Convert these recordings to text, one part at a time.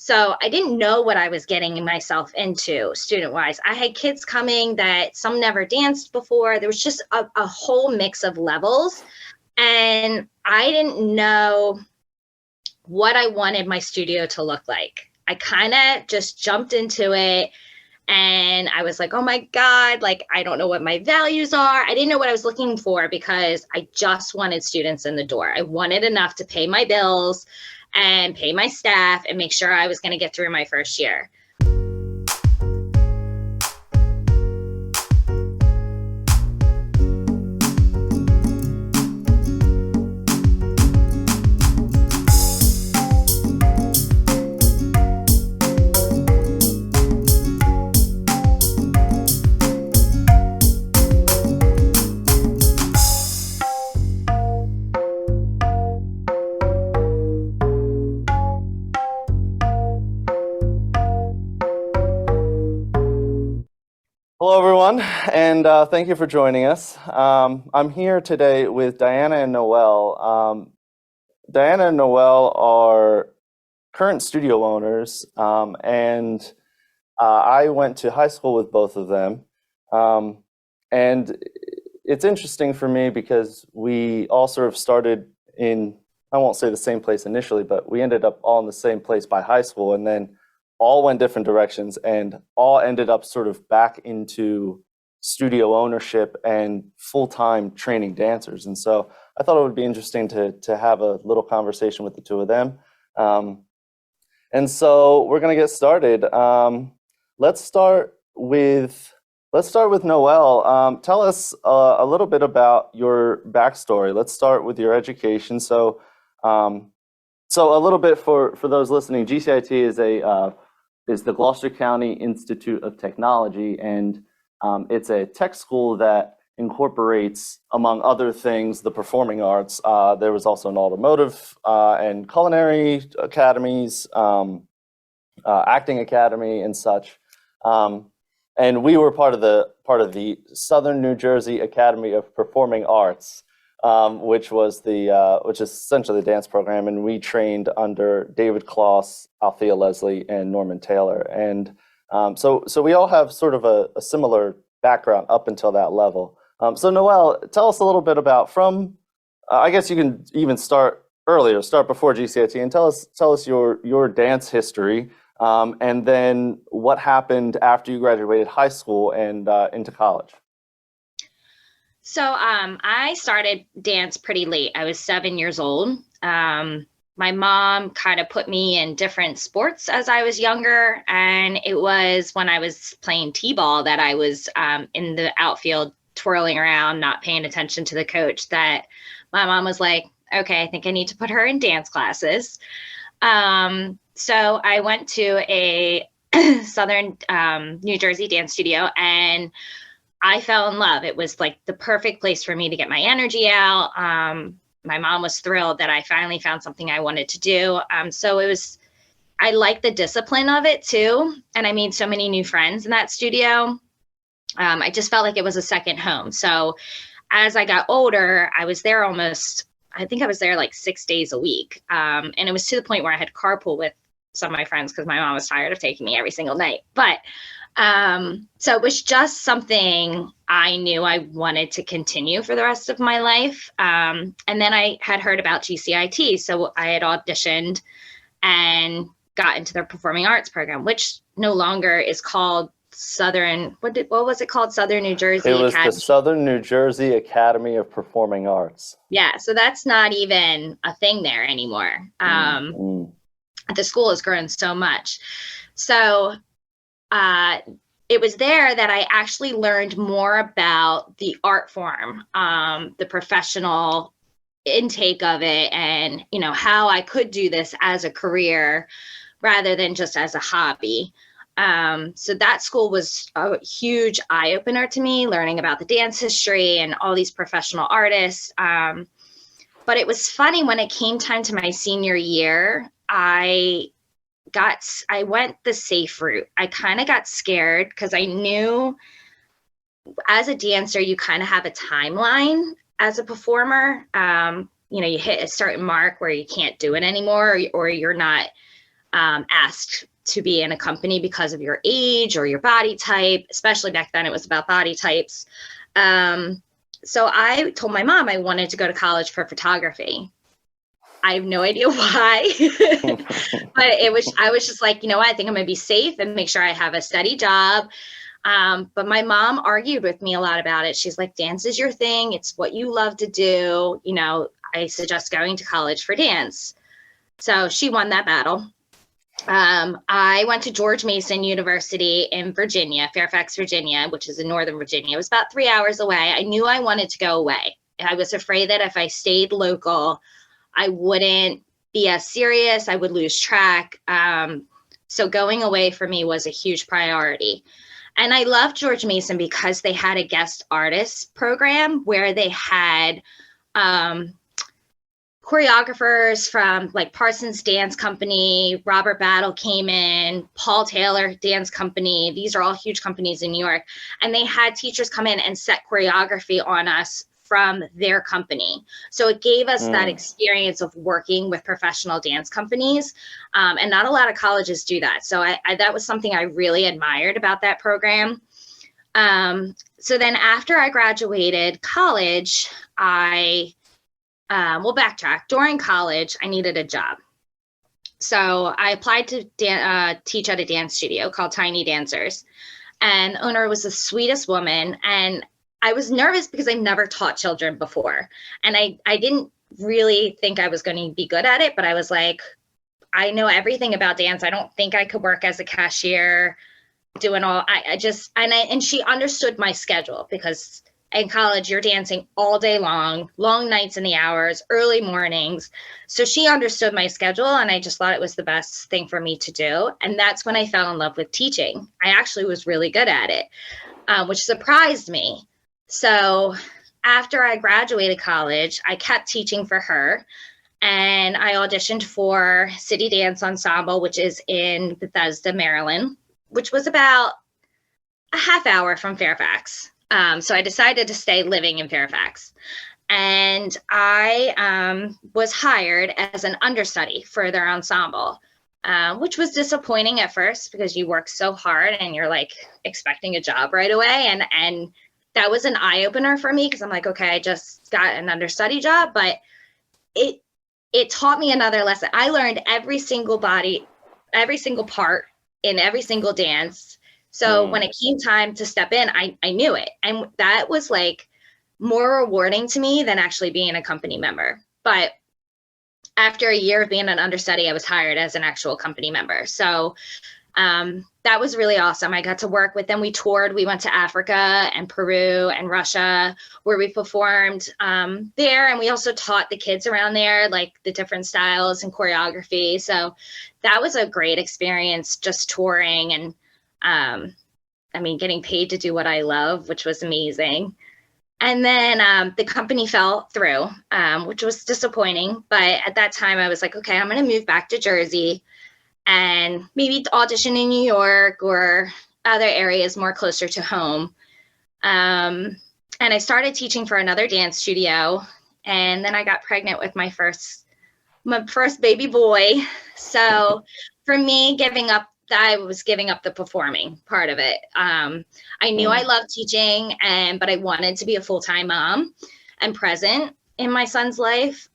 So I didn't know what I was getting myself into student-wise. I had kids coming that some never danced before. There was just a whole mix of levels. And I didn't know what I wanted my studio to look like. I kind of just jumped into it. And I was like, oh my God, like, I don't know what my values are. I didn't know what I was looking for because I just wanted students in the door. I wanted enough to pay my bills and pay my staff and make sure I was going to get through my first year. Hello, everyone, and thank you for joining us. I'm here today with Diana and Noelle. Diana and Noelle are current studio owners, and I went to high school with both of them. And it's interesting for me because we all sort of started in, I won't say the same place initially, but we ended up all in the same place by high school, and then all went different directions and all ended up sort of back into studio ownership and full-time training dancers. And so I thought it would be interesting to have a little conversation with the two of them. And so we're going to get started. Let's start with Noelle. Tell us a little bit about your backstory. Let's start with your education. So a little bit for those listening, GCIT is the Gloucester County Institute of Technology, and it's a tech school that incorporates, among other things, the performing arts. There was also an automotive and culinary academies, acting academy, and such. And we were part of the Southern New Jersey Academy of Performing Arts, which is essentially the dance program, and we trained under David Kloss, Althea Leslie, and Norman Taylor. And so we all have sort of a similar background up until that level. So Noelle, tell us a little bit about I guess you can even start earlier, start before GCIT, and tell us your dance history, and then what happened after you graduated high school and into college. So I started dance pretty late. I was 7 years old. My mom kind of put me in different sports as I was younger. And it was when I was playing t-ball that I was in the outfield twirling around, not paying attention to the coach, that my mom was like, okay, I think I need to put her in dance classes. So I went to a Southern New Jersey dance studio, and I fell in love. It was like the perfect place for me to get my energy out. My mom was thrilled that I finally found something I wanted to do. So I liked the discipline of it too. And I made so many new friends in that studio. I just felt like it was a second home. So as I got older, I was there I think I was there like 6 days a week. And it was to the point where I had carpool with some of my friends because my mom was tired of taking me every single night. But so it was just something I knew I wanted to continue for the rest of my life. And then I had heard about GCIT. So I had auditioned and got into their performing arts program, which no longer is called Southern, what was it called? Southern New Jersey It was Academy. The Southern New Jersey Academy of Performing Arts. Yeah. So that's not even a thing there anymore. The school has grown so much. So it was there that I actually learned more about the art form, the professional intake of it, and how I could do this as a career rather than just as a hobby. So that school was a huge eye-opener to me, learning about the dance history and all these professional artists. But it was funny, when it came time to my senior year, I went the safe route. I kind of got scared because I knew as a dancer, you kind of have a timeline as a performer. You hit a certain mark where you can't do it anymore, or you're not asked to be in a company because of your age or your body type, especially back then it was about body types. So I told my mom I wanted to go to college for photography. I have no idea why, but I was just like, you know what, I think I'm gonna be safe and make sure I have a steady job. But my mom argued with me a lot about it. She's like, dance is your thing. It's what you love to do. You know, I suggest going to college for dance. So she won that battle. I went to George Mason University in Virginia, Fairfax, Virginia, which is in Northern Virginia. It was about 3 hours away. I knew I wanted to go away. I was afraid that if I stayed local, I wouldn't be as serious. I would lose track. So going away for me was a huge priority. And I loved George Mason because they had a guest artist program where they had choreographers from like Parsons Dance Company, Robert Battle came in, Paul Taylor Dance Company. These are all huge companies in New York. And they had teachers come in and set choreography on us from their company. So it gave us that experience of working with professional dance companies. And not a lot of colleges do that. So that was something I really admired about that program. So then after I graduated college, we'll backtrack. During college, I needed a job. So I applied to teach at a dance studio called Tiny Dancers. And the owner was the sweetest woman. And I was nervous because I've never taught children before. And I didn't really think I was going to be good at it, but I was like, I know everything about dance. I don't think I could work as a cashier doing all, and she understood my schedule because in college, you're dancing all day long nights in the hours, early mornings. So she understood my schedule, and I just thought it was the best thing for me to do. And that's when I fell in love with teaching. I actually was really good at it, which surprised me. So after I graduated college, I kept teaching for her, and I auditioned for City Dance Ensemble, which is in Bethesda, Maryland, which was about a half hour from Fairfax. So I decided to stay living in Fairfax. And I was hired as an understudy for their ensemble, which was disappointing at first because you work so hard and you're like expecting a job right away. And that was an eye opener for me because I'm like, okay, I just got an understudy job, but it taught me another lesson. I learned every single part in every single dance. So when it came time to step in, I knew it. And that was like more rewarding to me than actually being a company member. But after a year of being an understudy, I was hired as an actual company member. So that was really awesome. I got to work with them. We toured. We went to Africa and Peru and Russia, where we performed there. And we also taught the kids around there, like the different styles and choreography. So that was a great experience, just touring and getting paid to do what I love, which was amazing. And then the company fell through, which was disappointing. But at that time, I was like, okay, I'm going to move back to Jersey and maybe audition in New York or other areas more closer to home. And I started teaching for another dance studio. And then I got pregnant with my first baby boy. So for me, I was giving up the performing part of it. I knew I loved teaching, but I wanted to be a full-time mom and present in my son's life.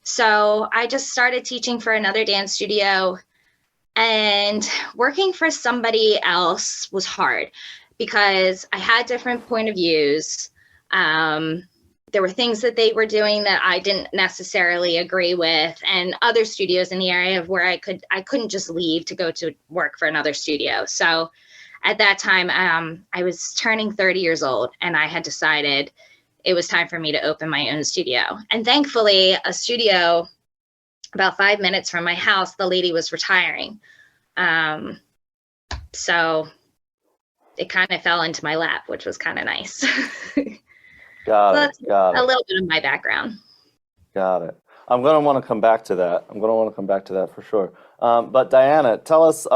So I just started teaching for another dance studio, and working for somebody else was hard because I had different point of views. There were things that they were doing that I didn't necessarily agree with, and other studios in the area of where I couldn't just leave to go to work for another studio. So at that time, I was turning 30 years old, and I had decided it was time for me to open my own studio. And thankfully, a studio about 5 minutes from my house, the lady was retiring. So it kind of fell into my lap, which was kind of nice. Got So it. that's Got a it. little bit of my background. Got it. I'm going to want to come back to that. For sure. But Diana, tell us,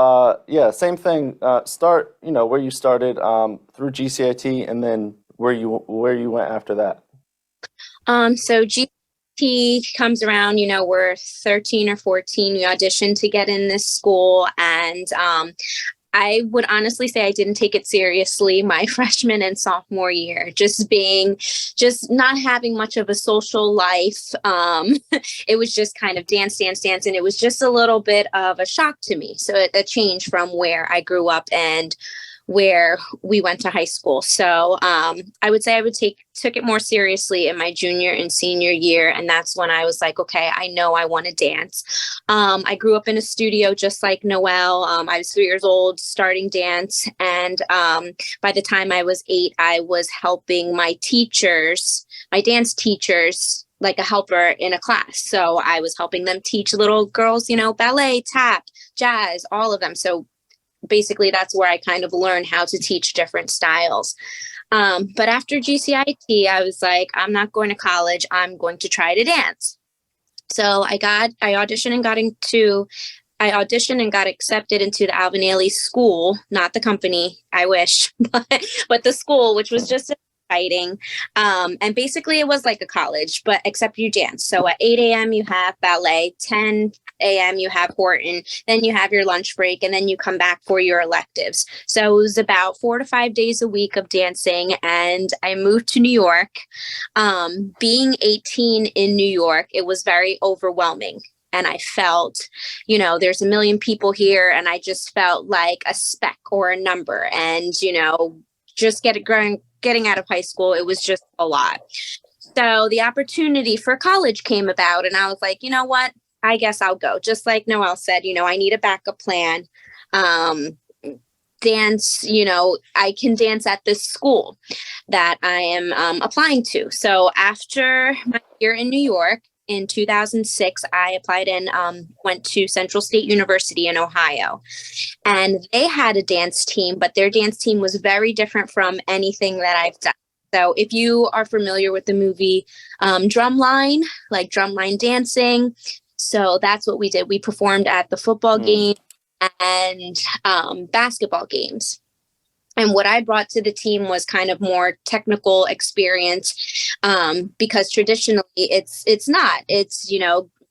same thing. Start, where you started through GCIT, and then where you went after that. So comes around, we're 13 or 14, we auditioned to get in this school. And I would honestly say I didn't take it seriously my freshman and sophomore year, just not having much of a social life. It was just kind of dance. And it was just a little bit of a shock to me. So a change from where I grew up and where we went to high school. So I would say I took it more seriously in my junior and senior year. And that's when I was like, okay, I know I want to dance. I grew up in a studio just like Noelle. I was 3 years old starting dance. And by the time I was 8, I was helping my dance teachers, like a helper in a class. So I was helping them teach little girls, ballet, tap, jazz, all of them. So basically that's where I kind of learned how to teach different styles. But after GCIT, I was like, I'm not going to college. I'm going to try to dance. So I auditioned and got accepted into the Alvin Ailey School, not the company, I wish, but the school, which was just exciting. And basically it was like a college, but except you dance. So at 8 a.m. you have ballet, 10 a.m. you have Horton, then you have your lunch break, and then you come back for your electives. So it was about 4 to 5 days a week of dancing. And I moved to New York. Being 18 in New York, it was very overwhelming. And I felt, there's a million people here, and I just felt like a speck or a number. And, just getting out of high school, it was just a lot. So the opportunity for college came about, and I was like, you know what? I guess I'll go. Just like Noelle said, I need a backup plan. Dance, I can dance at this school that I am applying to. So after my year in New York, in 2006, I applied and went to Central State University in Ohio. And they had a dance team, but their dance team was very different from anything that I've done. So if you are familiar with the movie Drumline, like drumline dancing, so that's what we did. We performed at the football game and basketball games. And what I brought to the team was kind of more technical experience, because traditionally it's not. It's,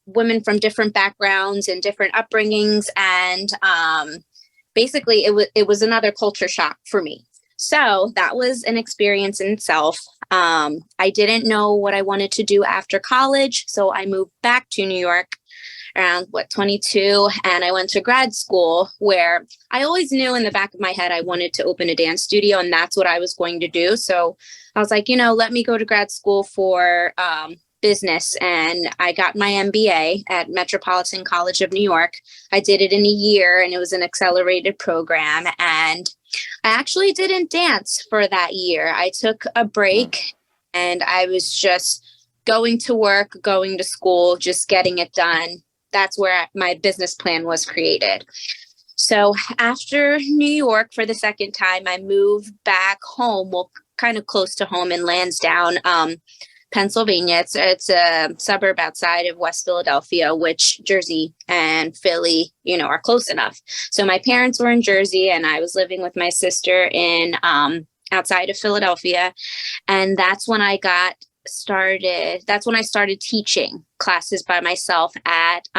women from different backgrounds and different upbringings. And basically it was another culture shock for me. So that was an experience in itself. I didn't know what I wanted to do after college. So I moved back to New York around 22, and I went to grad school, where I always knew in the back of my head I wanted to open a dance studio, and that's what I was going to do. So I was like, let me go to grad school for business, and I got my MBA at Metropolitan College of New York. I did it in a year, and it was an accelerated program, and I actually didn't dance for that year. I took a break, and I was just going to work, going to school, just getting it done. That's where my business plan was created. So after New York for the second time, I moved back home, kind of close to home in Lansdowne, Pennsylvania. It's a suburb outside of West Philadelphia, which Jersey and Philly, are close enough. So my parents were in Jersey, and I was living with my sister in outside of Philadelphia. And that's when I started teaching classes by myself at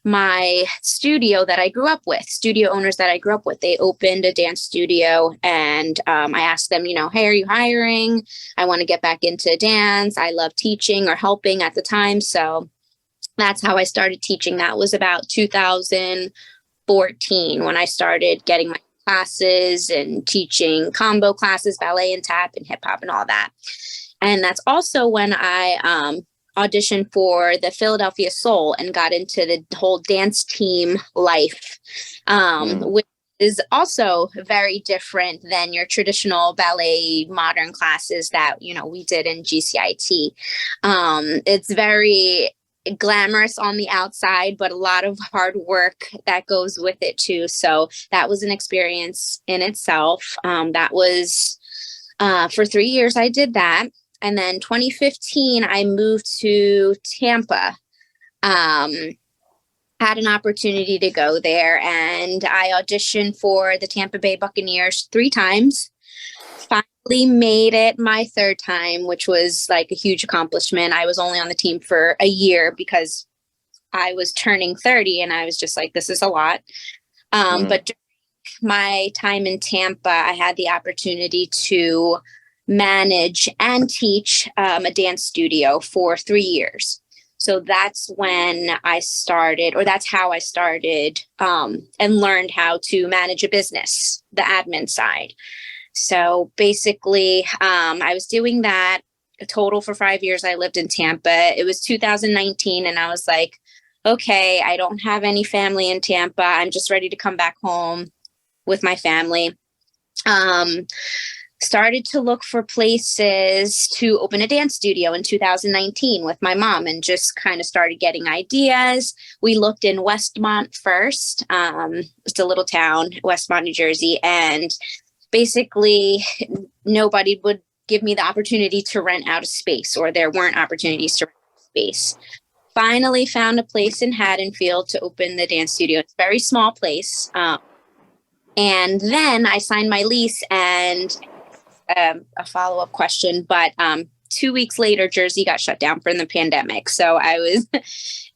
my studio that I grew up with. Studio owners that I grew up with, they opened a dance studio, and I asked them, hey, are you hiring? I want to get back into dance. I love teaching or helping at the time. So that's how I started teaching. That was about 2014 when I started getting my classes and teaching combo classes, ballet and tap and hip hop and all that. And that's also when I auditioned for the Philadelphia Soul and got into the whole dance team life, which is also very different than your traditional ballet modern classes that, we did in GCIT. It's very glamorous on the outside, but a lot of hard work that goes with it too. So that was an experience in itself. That was for 3 years I did that. And then 2015, I moved to Tampa, had an opportunity to go there, and I auditioned for the Tampa Bay Buccaneers 3 times. Finally made it my third time, which was like a huge accomplishment. I was only on the team for a year because I was turning 30 and I was just like, this is a lot. But during my time in Tampa, I had the opportunity to manage and teach a dance studio for 3 years. So that's when I started, or that's how I started and learned how to manage a business, the admin side. So basically, I was doing that a total for 5 years. I lived in Tampa. It was 2019, and I was like, okay, I don't have any family in Tampa. I'm just ready to come back home with my family. Started to look for places to open a dance studio in 2019 with my mom, and just kind of started getting ideas. We looked in Westmont first. It's a little town, Westmont, New Jersey. And basically nobody would give me the opportunity to rent out a space, or there weren't opportunities to rent out space. Finally found a place in Haddenfield to open the dance studio. It's a very small place. And then I signed my lease, and a follow-up question, but 2 weeks later, Jersey got shut down from the pandemic. So I was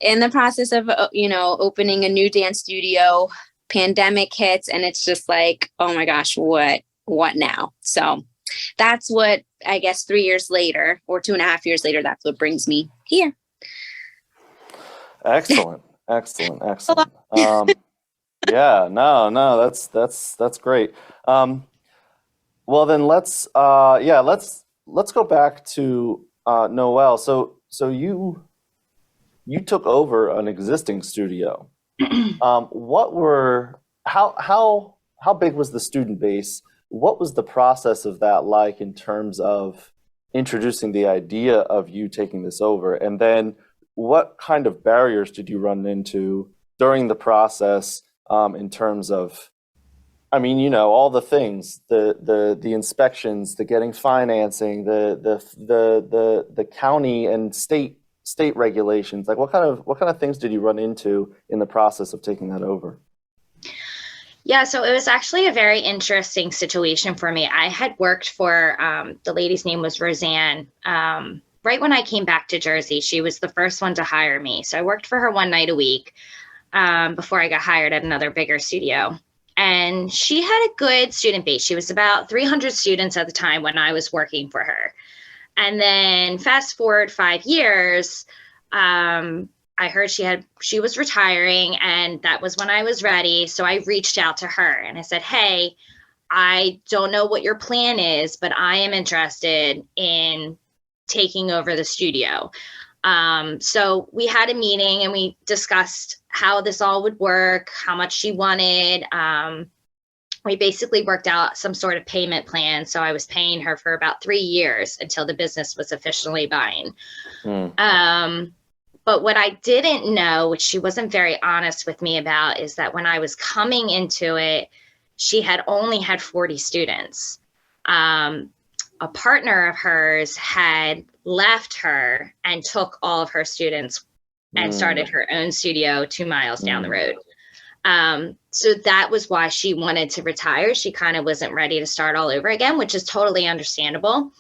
in the process of, opening a new dance studio. Pandemic hits, and it's just like, oh my gosh, what now? So that's what, I guess, 3 years later, or 2.5 years later, that's what brings me here. Excellent. Yeah, no, that's great. Well, then let's go back to Noelle. So you took over an existing studio. How big was the student base? What was the process of that like in terms of introducing the idea of you taking this over? And then what kind of barriers did you run into during the process, in terms of, all the things, the inspections, the getting financing, the county and state regulations? Like what kind of things did you run into in the process of taking that over? Yeah, so it was actually a very interesting situation for me. I had worked for, the lady's name was Roseanne. Right when I came back to Jersey, she was the first one to hire me. So I worked for her one night a week before I got hired at another bigger studio. And she had a good student base. She was about 300 students at the time when I was working for her. And then fast forward 5 years, I heard she was retiring, and that was when I was ready. So I reached out to her and I said, hey, I don't know what your plan is, but I am interested in taking over the studio. So we had a meeting and we discussed how this all would work, how much she wanted. We basically worked out some sort of payment plan. So I was paying her for about 3 years until the business was officially mine. But what I didn't know, which she wasn't very honest with me about, is that when I was coming into it, she had only had 40 students. A partner of hers had left her and took all of her students and started her own studio 2 miles down the road. So that was why she wanted to retire. She kind of wasn't ready to start all over again, which is totally understandable.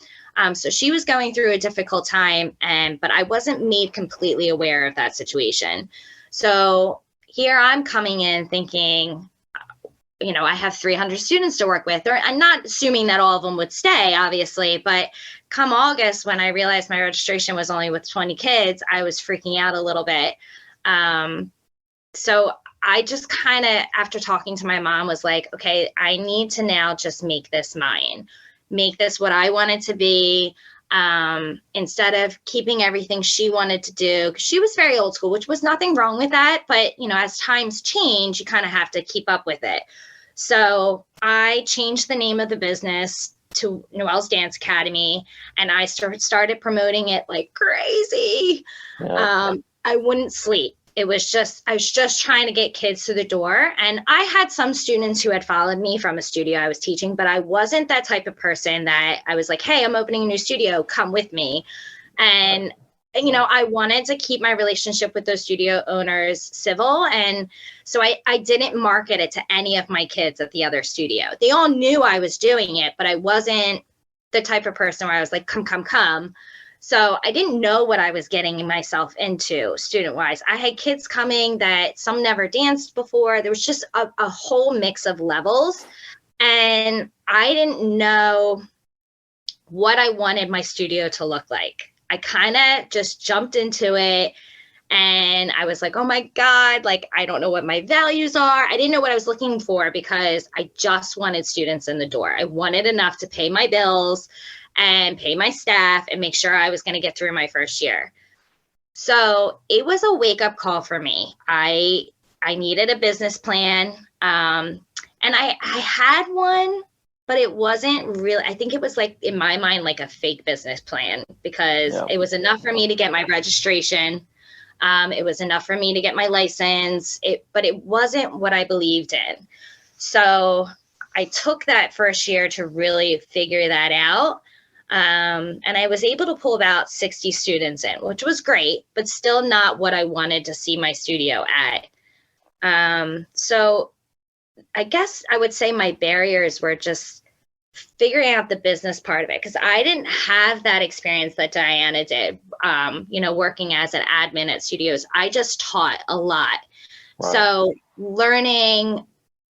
So she was going through a difficult time, but I wasn't made completely aware of that situation. So here I'm coming in thinking, I have 300 students to work with. I'm not assuming that all of them would stay, obviously, but come August, when I realized my registration was only with 20 kids, I was freaking out a little bit. So I just kind of, after talking to my mom, was like, okay, I need to now just make this mine, make this what I want it to be. Instead of keeping everything she wanted to do, because she was very old school, which was nothing wrong with that. But, as times change, you kind of have to keep up with it. So I changed the name of the business to Noelle's Dance Academy, and I started promoting it like crazy. Yeah. I wouldn't sleep. I was just trying to get kids through the door. And I had some students who had followed me from a studio I was teaching, but I wasn't that type of person that I was like, hey, I'm opening a new studio, come with me. And I wanted to keep my relationship with those studio owners civil. And so I didn't market it to any of my kids at the other studio. They all knew I was doing it, but I wasn't the type of person where I was like, come, come, come. So I didn't know what I was getting myself into student wise. I had kids coming that some never danced before. There was just a whole mix of levels. And I didn't know what I wanted my studio to look like. I kind of just jumped into it. And I was like, oh my God, like, I don't know what my values are. I didn't know what I was looking for because I just wanted students in the door. I wanted enough to pay my bills and pay my staff and make sure I was going to get through my first year. So it was a wake-up call for me. I needed a business plan. And I had one, but it wasn't really, I think it was like, in my mind, like a fake business plan, because it was enough for me to get my registration. It was enough for me to get my license, but it wasn't what I believed in. So I took that first year to really figure that out. And I was able to pull about 60 students in, which was great, but still not what I wanted to see my studio at. So I guess I would say my barriers were just figuring out the business part of it, because I didn't have that experience that Diana did, working as an admin at studios. I just taught a lot. Right. So learning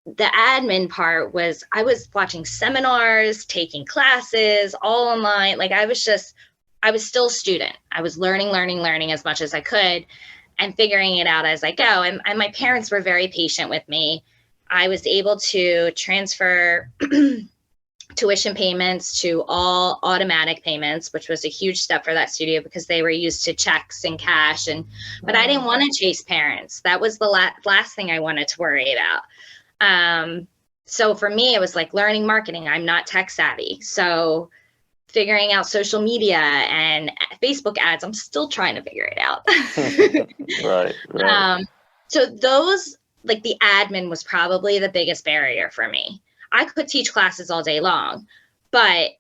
the admin part was, I was watching seminars, taking classes, all online. Like I was still a student. I was learning as much as I could and figuring it out as I go. And my parents were very patient with me. I was able to transfer tuition payments to all automatic payments, which was a huge step for that studio because they were used to checks and cash. But I didn't want to chase parents. That was the last thing I wanted to worry about. So for me, it was like learning marketing. I'm not tech savvy. So figuring out social media and Facebook ads, I'm still trying to figure it out. Right. So those, like the admin was probably the biggest barrier for me. I could teach classes all day long, but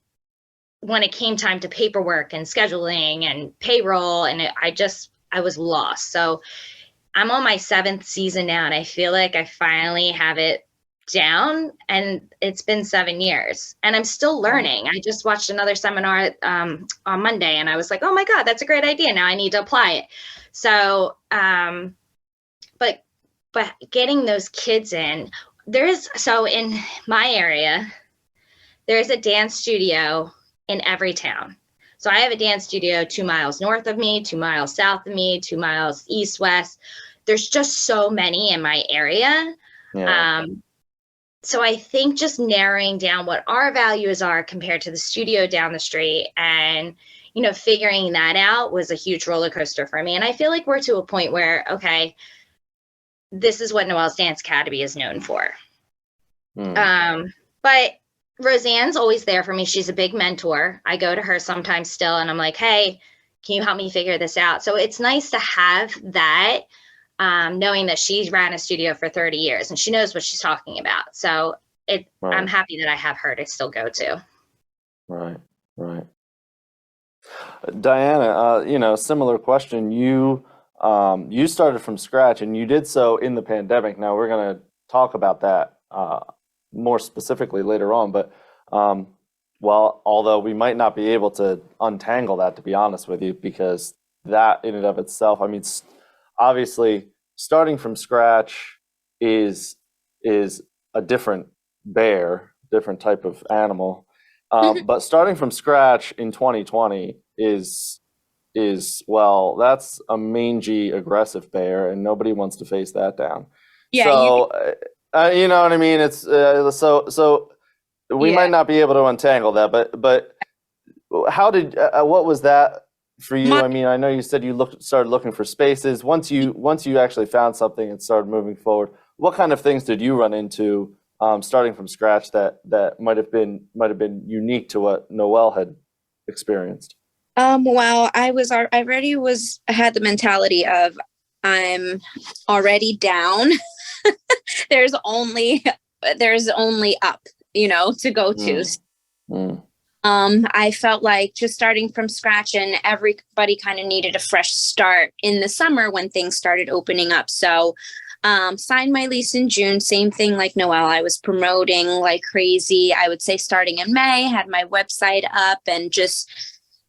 when it came time to paperwork and scheduling and payroll, and I was lost. So I'm on my 7th season now, and I feel like I finally have it down, and it's been 7 years and I'm still learning. I just watched another seminar on Monday, and I was like, oh my God, that's a great idea. Now I need to apply it. So, but getting those kids in, so in my area, there's a dance studio in every town. So I have a dance studio 2 miles north of me, 2 miles south of me, 2 miles east, west. There's just so many in my area. Yeah. So I think just narrowing down what our values are compared to the studio down the street and, figuring that out was a huge roller coaster for me. And I feel like we're to a point where, okay, this is what Noelle's Dance Academy is known for. But Roseanne's always there for me. She's a big mentor. I go to her sometimes still, and I'm like, hey, can you help me figure this out? So it's nice to have that, knowing that she ran a studio for 30 years and she knows what she's talking about. So I'm happy that I have her to still go to. Right. Diana, similar question. You started from scratch, and you did so in the pandemic. Now we're going to talk about that more specifically later on, but although we might not be able to untangle that, to be honest with you, because that in and of itself, I mean, obviously starting from scratch is a different bear, different type of animal. But starting from scratch in 2020 is well, that's a mangy, aggressive bear, and nobody wants to face that down. Yeah. So, you know what I mean? It's so we might not be able to untangle that, but how did what was that for you? I mean, I know you said you started looking for spaces. Once you actually found something and started moving forward, what kind of things did you run into starting from scratch that might have been unique to what Noelle had experienced? Well, I already had the mentality of I'm already down. There's only up, to go to. I felt like just starting from scratch, and everybody kind of needed a fresh start in the summer when things started opening up. So Signed my lease in June. Same thing like Noelle. I was promoting like crazy. I would say starting in May, had my website up and just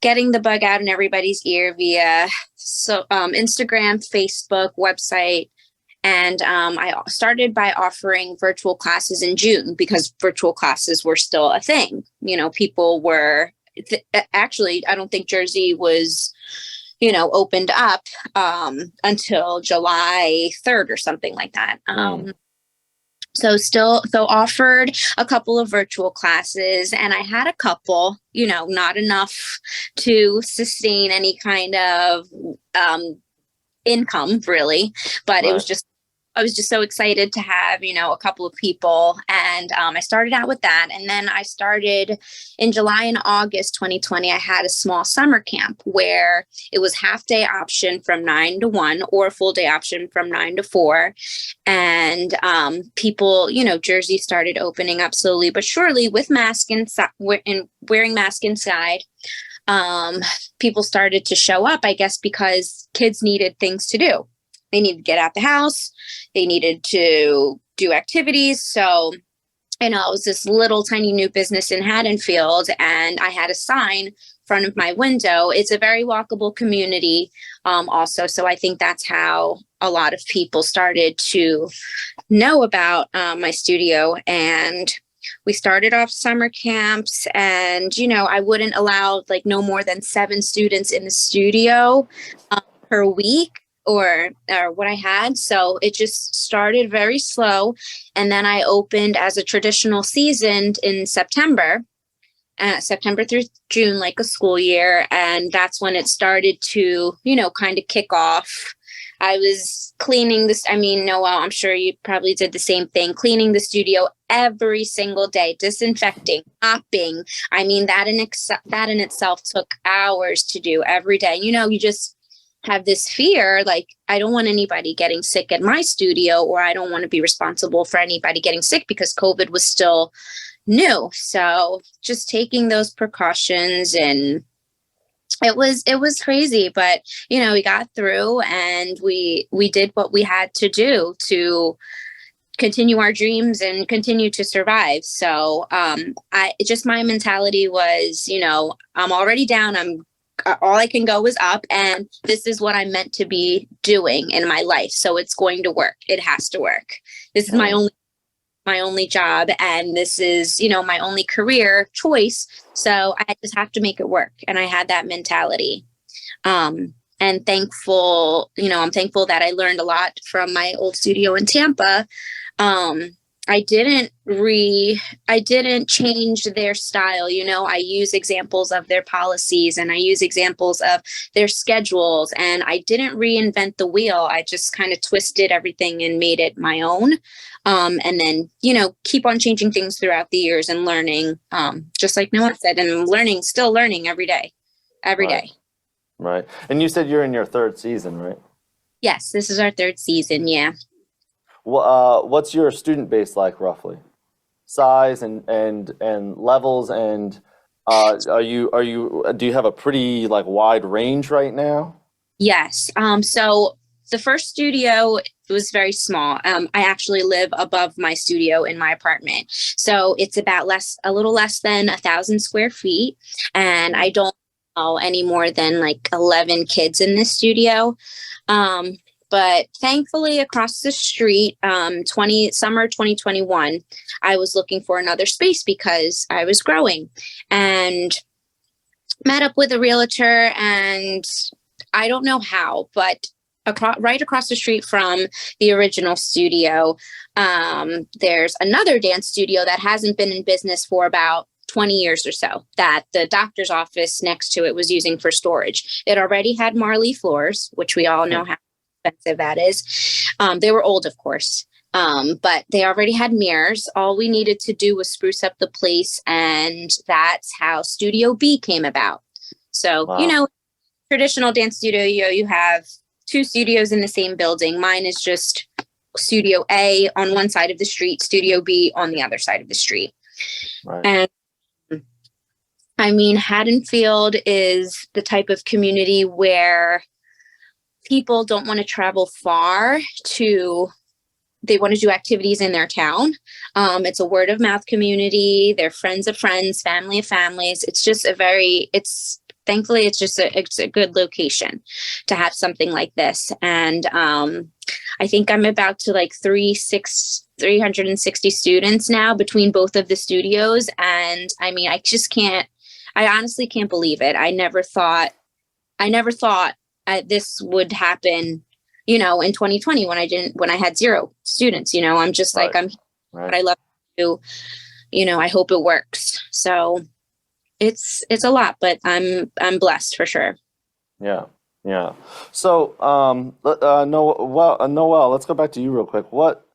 getting the bug out in everybody's ear via Instagram, Facebook, website. And I started by offering virtual classes in June because virtual classes were still a thing. You know, people were actually, I don't think Jersey was, you know, opened up until July 3rd or something like that. So offered a couple of virtual classes, and I had a couple, you know, not enough to sustain any kind of income really, but Right. I was just so excited to have, you know, a couple of people. And I started out with that. And then I started in July and August 2020. I had a small summer camp where it was half day option from 9 to 1 or full day option from 9 to 4. And people, you know, Jersey started opening up slowly but surely with wearing mask inside. People started to show up, I guess, because kids needed things to do. They needed to get out the house. They needed to do activities. So, you know, it was this little tiny new business in Haddenfield, and I had a sign in front of my window. It's a very walkable community also. So I think that's how a lot of people started to know about my studio. And we started off summer camps, and, you know, I wouldn't allow like no more than 7 students in the studio per week. Or what I had. So it just started very slow. And then I opened as a traditional season in September through June, like a school year. And that's when it started to, you know, kind of kick off. I was cleaning this. I mean, Noelle, I'm sure you probably did the same thing, cleaning the studio every single day, disinfecting, mopping. I mean, that in itself took hours to do every day. You know, you just have this fear, like, I don't want anybody getting sick at my studio, or I don't want to be responsible for anybody getting sick because COVID was still new. So just taking those precautions, and it was crazy, but, you know, we got through, and we did what we had to do to continue our dreams and continue to survive. So my mentality was, you know, I'm already down. All I can go is up, and this is what I'm meant to be doing in my life. So it's going to work. It has to work. This is my only job, and this is, you know, my only career choice. So I just have to make it work. And I had that mentality. And thankful, you know, I'm thankful that I learned a lot from my old studio in Tampa. I didn't change their style. You know, I use examples of their policies, and I use examples of their schedules, and I didn't reinvent the wheel. I just kind of twisted everything and made it my own. And then, you know, keep on changing things throughout the years and learning, just like Noelle said, and I'm still learning every day. Right. And you said you're in your 3rd season, right? Yes, this is our 3rd season. Yeah. Well, what's your student base like roughly? Size and levels, and do you have a pretty like wide range right now? Yes. So the first studio was very small. I actually live above my studio in my apartment. So it's about a little less than 1,000 square feet. And I don't know any more than like 11 kids in this studio. But thankfully, across the street, summer 2021, I was looking for another space because I was growing, and met up with a realtor, and I don't know how, but right across the street from the original studio, there's another dance studio that hasn't been in business for about 20 years or so, that the doctor's office next to it was using for storage. It already had Marley floors, which we all know how expensive that is. They were old, of course, but they already had mirrors. All we needed to do was spruce up the place, and that's how Studio B came about. So, wow. You know, traditional dance studio, you have 2 studios in the same building. Mine is just Studio A on one side of the street, Studio B on the other side of the street. Right. And I mean, Haddenfield is the type of community where people don't want to travel far to they want to do activities in their town. It's a word of mouth community. They're friends of friends, family of families. It's just thankfully it's a good location to have something like this. And I think I'm about to like 360 students now between both of the studios. And I mean, I honestly can't believe it. I never thought this would happen, in 2020 when I had 0 students. I'm just like, Right. What I love to do. I hope it works. So it's a lot, but I'm blessed for sure. Yeah. So, Noelle, let's go back to you real quick. What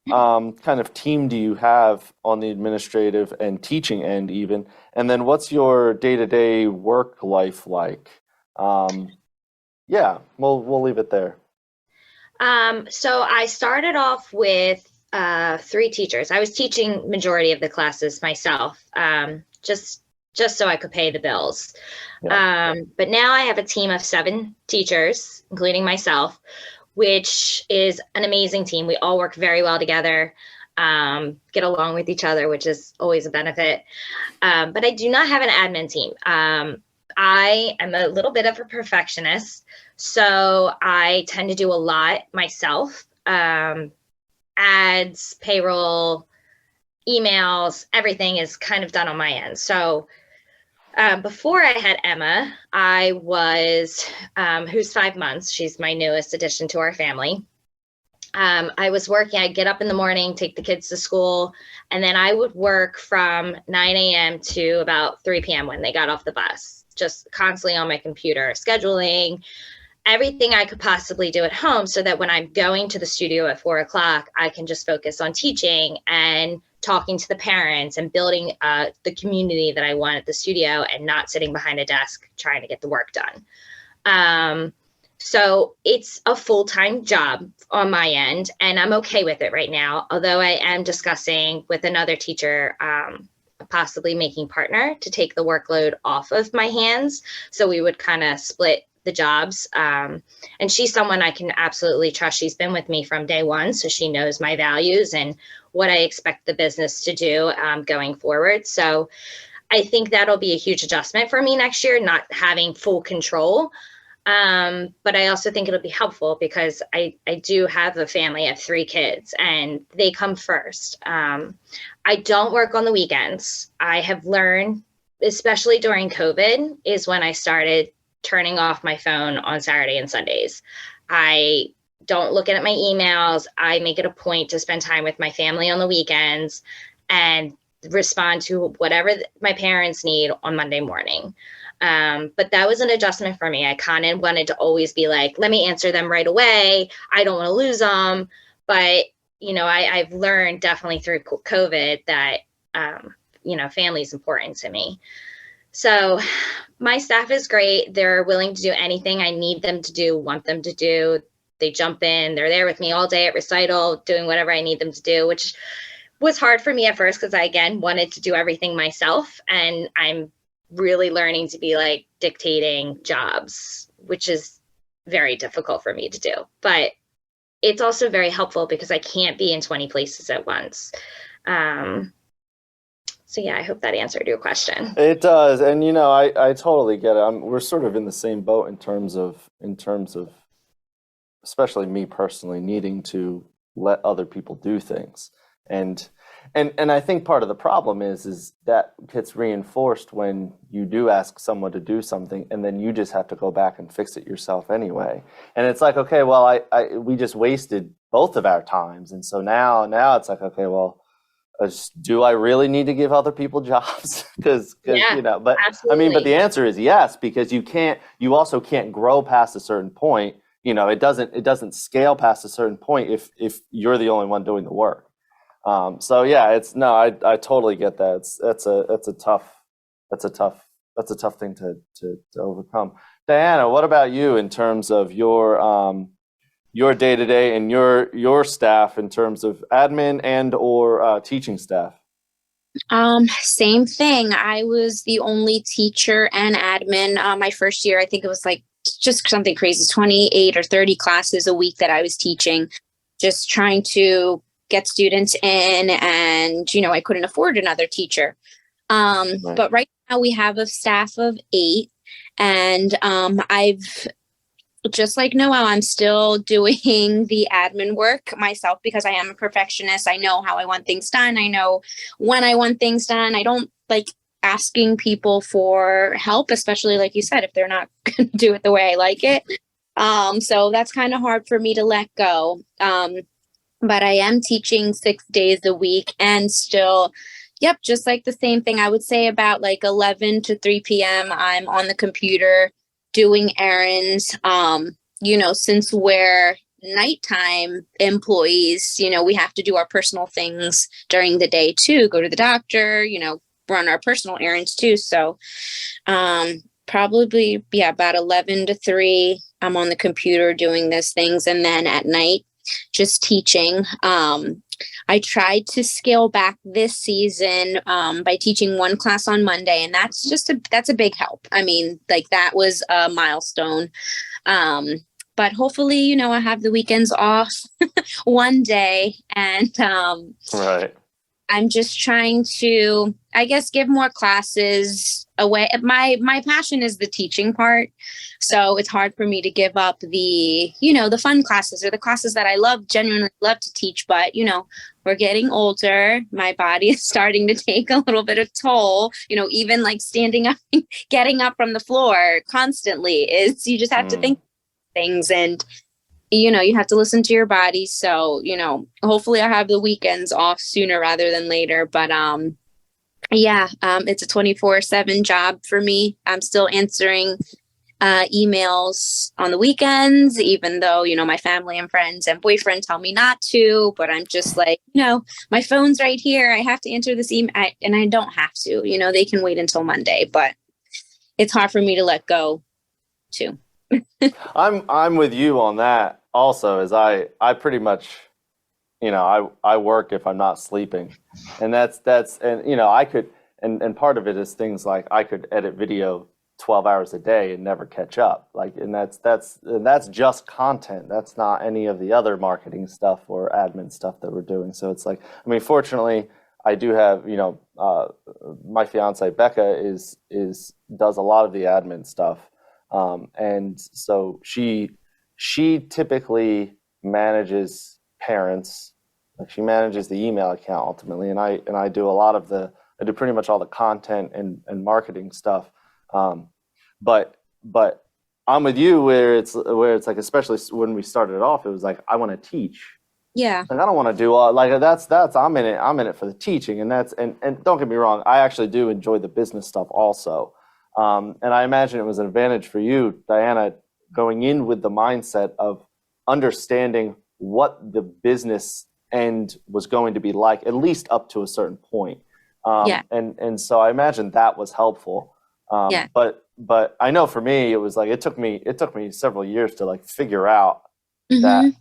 kind of team do you have on the administrative and teaching end even? And then what's your day-to-day work life like? Yeah, we'll leave it there. So I started off with 3 teachers. I was teaching majority of the classes myself, just so I could pay the bills. Yeah. But now I have a team of 7 teachers, including myself, which is an amazing team. We all work very well together, get along with each other, which is always a benefit. But I do not have an admin team. I am a little bit of a perfectionist, so I tend to do a lot myself. Ads, payroll, emails, everything is kind of done on my end. So before I had Emma, I was, who's 5 months, she's my newest addition to our family. I was working, I'd get up in the morning, take the kids to school, and then I would work from 9 a.m. to about 3 p.m. when they got off the bus, just constantly on my computer, scheduling everything I could possibly do at home so that when I'm going to the studio at 4 o'clock, I can just focus on teaching and talking to the parents and building the community that I want at the studio and not sitting behind a desk trying to get the work done. So it's a full-time job on my end, and I'm okay with it right now, although I am discussing with another teacher possibly making partner to take the workload off of my hands. So we would kind of split the jobs. And she's someone I can absolutely trust. She's been with me from day one, so she knows my values and what I expect the business to do going forward. So I think that'll be a huge adjustment for me next year, not having full control. But I also think it'll be helpful because I do have a family of 3 kids and they come first. I don't work on the weekends. I have learned, especially during COVID, is when I started turning off my phone on Saturday and Sundays. I don't look at my emails. I make it a point to spend time with my family on the weekends and respond to whatever my parents need on Monday morning. But that was an adjustment for me. I kind of wanted to always be like, let me answer them right away. I don't want to lose them. But, I've learned definitely through COVID that, family is important to me. So my staff is great. They're willing to do anything I need them to do, want them to do. They jump in. They're there with me all day at recital, doing whatever I need them to do, which was hard for me at first because I, again, wanted to do everything myself. And I'm really learning to be like dictating jobs, which is very difficult for me to do. But it's also very helpful because I can't be in 20 places at once. So yeah, I hope that answered your question. It does, and I totally get it. We're sort of in the same boat in terms of, especially me personally, needing to let other people do things, and I think part of the problem is that gets reinforced when you do ask someone to do something, and then you just have to go back and fix it yourself anyway. And it's like, okay, well, we just wasted both of our times, and so now it's like, okay, well. Do I really need to give other people jobs? Because Yeah, but absolutely. but the answer is yes, because you also can't grow past a certain point. It doesn't scale past a certain point if you're the only one doing the work. So yeah, I totally get that. That's a tough thing to overcome. Diana, what about you in terms of your day-to-day and your staff in terms of admin and or teaching staff? Same thing. I was the only teacher and admin my first year. I think it was like just something crazy, 28 or 30 classes a week that I was teaching. just trying to get students in, and, I couldn't afford another teacher. Right. But right now we have a staff of 8, and I've, just like Noelle, I'm still doing the admin work myself because I am a perfectionist. I know how I want things done. I know when I want things done. I don't like asking people for help, especially like you said, if they're not going to do it the way I like it. So that's kind of hard for me to let go. But I am teaching 6 days a week, and still, yep, just like the same thing. I would say about like 11 to 3 p.m. I'm on the computer doing errands. Since we're nighttime employees, we have to do our personal things during the day too, go to the doctor, run our personal errands too. So probably, yeah, about 11 to 3, I'm on the computer doing those things. And then at night, just teaching. I tried to scale back this season by teaching 1 class on Monday, and that's a big help. I mean, like, that was a milestone. But hopefully, I have the weekends off one day, and Right. I'm just trying to, I guess, give more classes away. My passion is the teaching part. So it's hard for me to give up the fun classes or the classes that I genuinely love to teach. But, we're getting older. My body is starting to take a little bit of toll, even like standing up, getting up from the floor constantly you just have to think things, and you have to listen to your body. So, hopefully I have the weekends off sooner rather than later. But it's a 24/7 job for me. I'm still answering emails on the weekends, even though, my family and friends and boyfriend tell me not to. But I'm just like, my phone's right here. I have to answer this email, and I don't have to. They can wait until Monday. But it's hard for me to let go too. I'm with you on that also, as I pretty much, I work if I'm not sleeping, and that's and I could, and part of it is things like I could edit video 12 hours a day and never catch up, like, and that's just content. That's not any of the other marketing stuff or admin stuff that we're doing. So it's like, I mean, fortunately, I do have, my fiance Becca does a lot of the admin stuff. And so she typically manages parents, like she manages the email account ultimately, and I do I do pretty much all the content and marketing stuff. But I'm with you where it's like, especially when we started off, it was like, I want to teach. Yeah. Like, I don't want to do all, like, that's I'm in it for the teaching, and and don't get me wrong, I actually do enjoy the business stuff also. And I imagine it was an advantage for you, Diana, going in with the mindset of understanding what the business end was going to be like, at least up to a certain point. And so I imagine that was helpful. But I know for me, it was like, it took me several years to like figure out that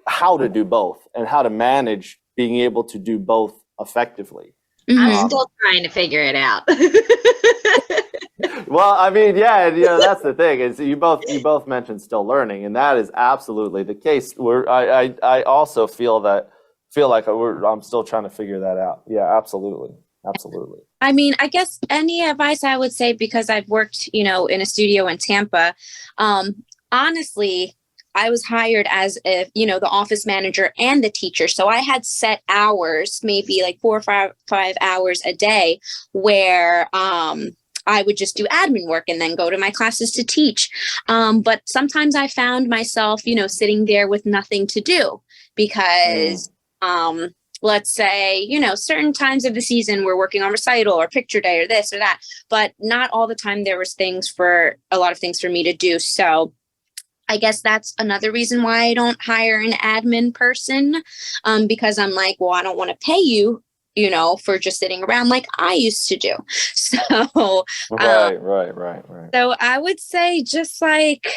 how to do both and how to manage being able to do both effectively. I'm still trying to figure it out. Well, I mean, yeah, that's the thing, is you both mentioned still learning, and that is absolutely the case. I also feel like I'm still trying to figure that out. Yeah, absolutely. I mean, I guess any advice I would say, because I've worked, in a studio in Tampa, honestly, I was hired as the office manager and the teacher. So I had set hours, maybe like 4 or 5 hours a day, where I would just do admin work and then go to my classes to teach. But sometimes I found myself, sitting there with nothing to do because, let's say, certain times of the season we're working on recital or picture day or this or that, but not all the time there was a lot of things for me to do. So I guess that's another reason why I don't hire an admin person, because I'm like, well, I don't want to pay you, for just sitting around like I used to do. So, Right. So I would say, just like,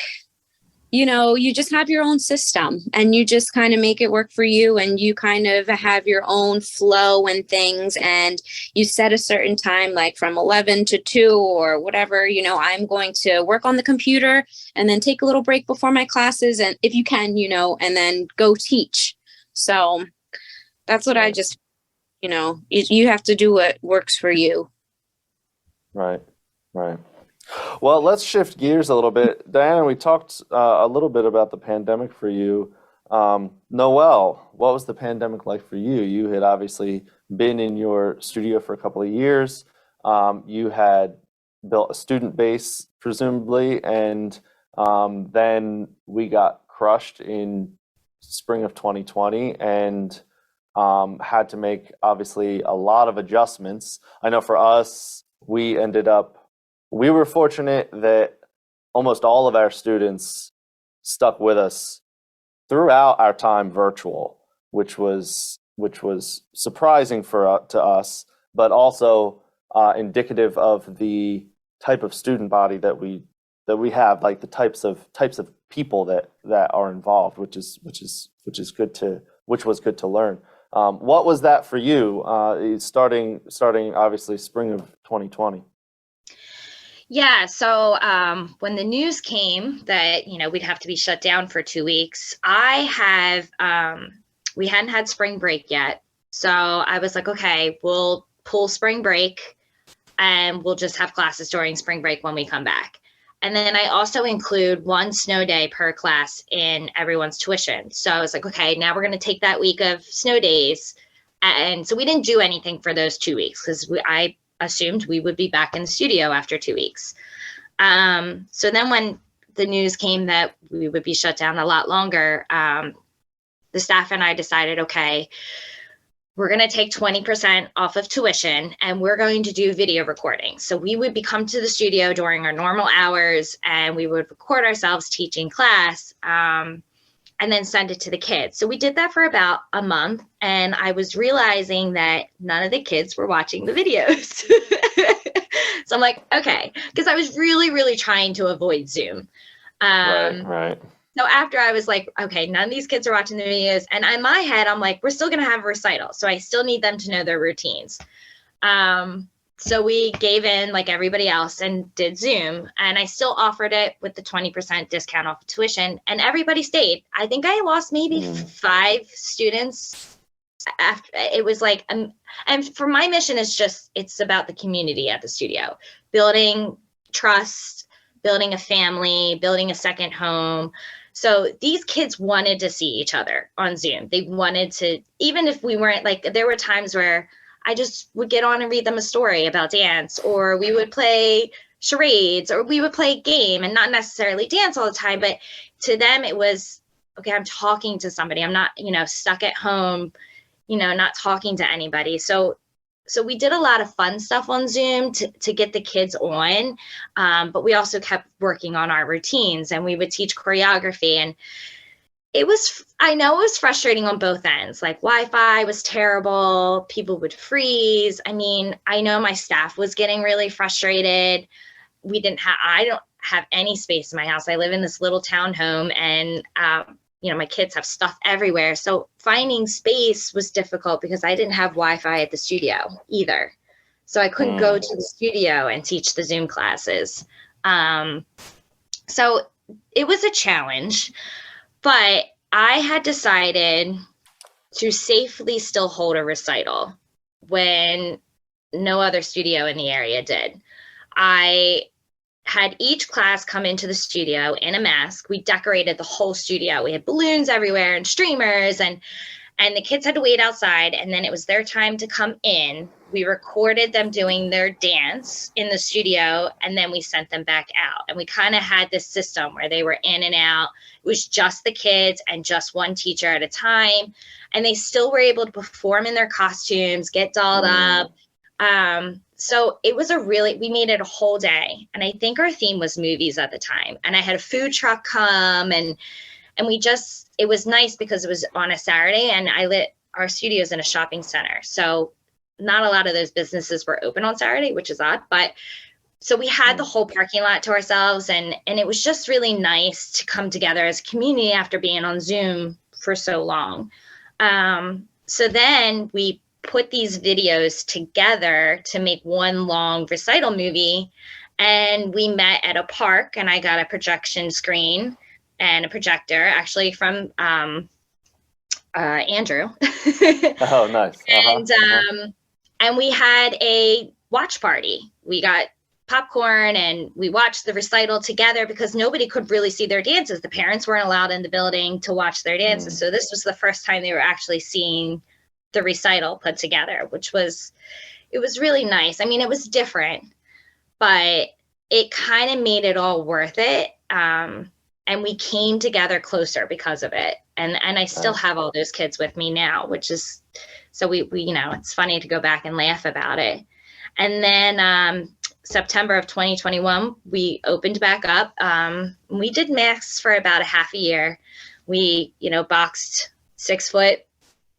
you just have your own system and you just kind of make it work for you, and you kind of have your own flow and things, and you set a certain time, like from 11 to 2 or whatever. I'm going to work on the computer and then take a little break before my classes, and if you can, and then go teach. So that's what I just, you have to do what works for you. Right. Well, let's shift gears a little bit. Diana, we talked a little bit about the pandemic for you. Noelle, what was the pandemic like for you? You had obviously been in your studio for a couple of years. You had built a student base, presumably, and then we got crushed in spring of 2020 and had to make, obviously, a lot of adjustments. I know for us, we were fortunate that almost all of our students stuck with us throughout our time virtual, which was surprising to us, but also indicative of the type of student body that we have, like the types of people that are involved, which was good to learn. What was that for you, starting obviously spring of 2020? Yeah, so when the news came that, we'd have to be shut down for 2 weeks, we hadn't had spring break yet. So I was like, okay, we'll pull spring break and we'll just have classes during spring break when we come back. And then I also include 1 snow day per class in everyone's tuition. So I was like, okay, now we're going to take that week of snow days. And so we didn't do anything for those 2 weeks because I assumed we would be back in the studio after 2 weeks. So then when the news came that we would be shut down a lot longer, the staff and I decided, okay, we're going to take 20% off of tuition and we're going to do video recording. So we would come to the studio during our normal hours and we would record ourselves teaching class and then send it to the kids. So we did that for about a month, and I was realizing that none of the kids were watching the videos. So I'm like, okay, because I was really, really trying to avoid Zoom. Right. So after I was like, okay, none of these kids are watching the videos. And in my head, I'm like, we're still going to have a recital. So I still need them to know their routines. So we gave in like everybody else and did Zoom, and I still offered it with the 20% discount off of tuition, and everybody stayed. I think I lost maybe 5 students after. It was like, and for my mission is just, it's about the community at the studio, building trust, building a family, building a second home. So these kids wanted to see each other on Zoom. They wanted to, even if we weren't, like, there were times where I just would get on and read them a story about dance, or we would play charades, or we would play a game, and not necessarily dance all the time, but to them it was, okay, I'm talking to somebody. I'm not, stuck at home, not talking to anybody. So we did a lot of fun stuff on Zoom to get the kids on, but we also kept working on our routines, and we would teach choreography. And I know it was frustrating on both ends. Like, Wi-Fi was terrible. People would freeze. I mean, I know my staff was getting really frustrated. I don't have any space in my house. I live in this little townhome, and, my kids have stuff everywhere. So finding space was difficult because I didn't have Wi-Fi at the studio either. So I couldn't go to the studio and teach the Zoom classes. So it was a challenge. But I had decided to safely still hold a recital when no other studio in the area did. I had each class come into the studio in a mask. We decorated the whole studio. We had balloons everywhere and streamers, and the kids had to wait outside, and then it was their time to come in. We recorded them doing their dance in the studio, and then we sent them back out. And we kind of had this system where they were in and out. It was just the kids and just one teacher at a time. And they still were able to perform in their costumes, get dolled up. So it was we made it a whole day. And I think our theme was movies at the time. And I had a food truck come, and it was nice because it was on a Saturday, and our studios in a shopping center. So not a lot of those businesses were open on Saturday, which is odd, but So we had the whole parking lot to ourselves, and it was just really nice to come together as a community after being on Zoom for so long. So then we put these videos together to make one long recital movie, and we met at a park, and I got a projection screen and a projector, actually from Andrew. Oh, nice. And we had a watch party. We got popcorn and we watched the recital together because nobody could really see their dances. The parents weren't allowed in the building to watch their dances. So this was the first time they were actually seeing the recital put together, it was really nice. I mean, it was different, but it kind of made it all worth it. And we came together closer because of it. And I still have all those kids with me now, which is, so we it's funny to go back and laugh about it. And then September of 2021, we opened back up. We did masks for about a half a year. We, boxed 6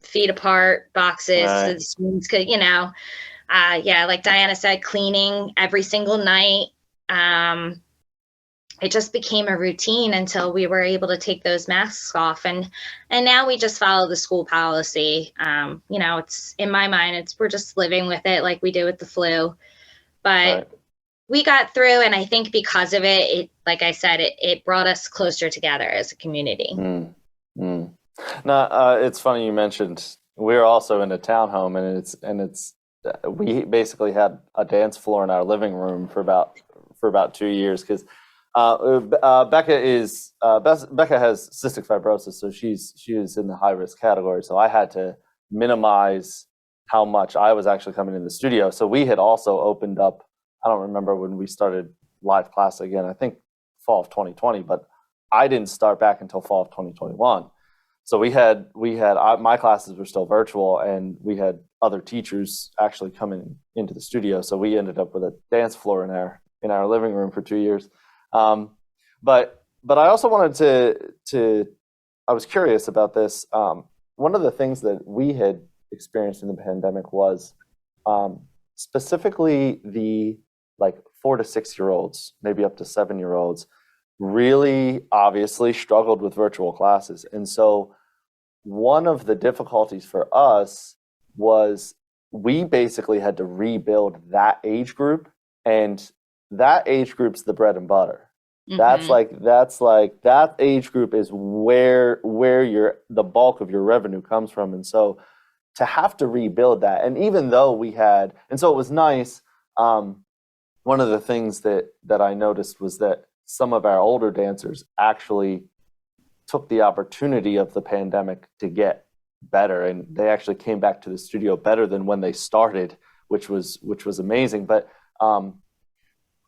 feet apart boxes. So the students could, like Diana said, cleaning every single night. It just became a routine until we were able to take those masks off. And now we just follow the school policy. It's, in my mind, we're just living with it like we do with the flu. But we got through, and I think because of it, like I said, it brought us closer together as a community. Now, it's funny you mentioned we're also in a townhome, and we basically had a dance floor in our living room for about 2 years because Becca has cystic fibrosis, so she is in the high risk category. So I had to minimize how much I was actually coming in the studio. So we had also opened up. I don't remember when we started live class again. I think fall of 2020, but I didn't start back until fall of 2021. So we had my classes were still virtual, and we had other teachers actually coming into the studio. So we ended up with a dance floor in our living room for 2 years. But I also wanted to I was curious about this. One of the things that we had experienced in the pandemic was specifically the 4 to 6 year olds, maybe up to 7-year-olds, really obviously struggled with virtual classes. And so one of the difficulties for us was we basically had to rebuild that age group, and that age group's the bread and butter. That's that age group is where the bulk of your revenue comes from. And so to have to rebuild that, and even though so it was nice. One of the things that I noticed was that some of our older dancers actually took the opportunity of the pandemic to get better, and they actually came back to the studio better than when they started, which was amazing. But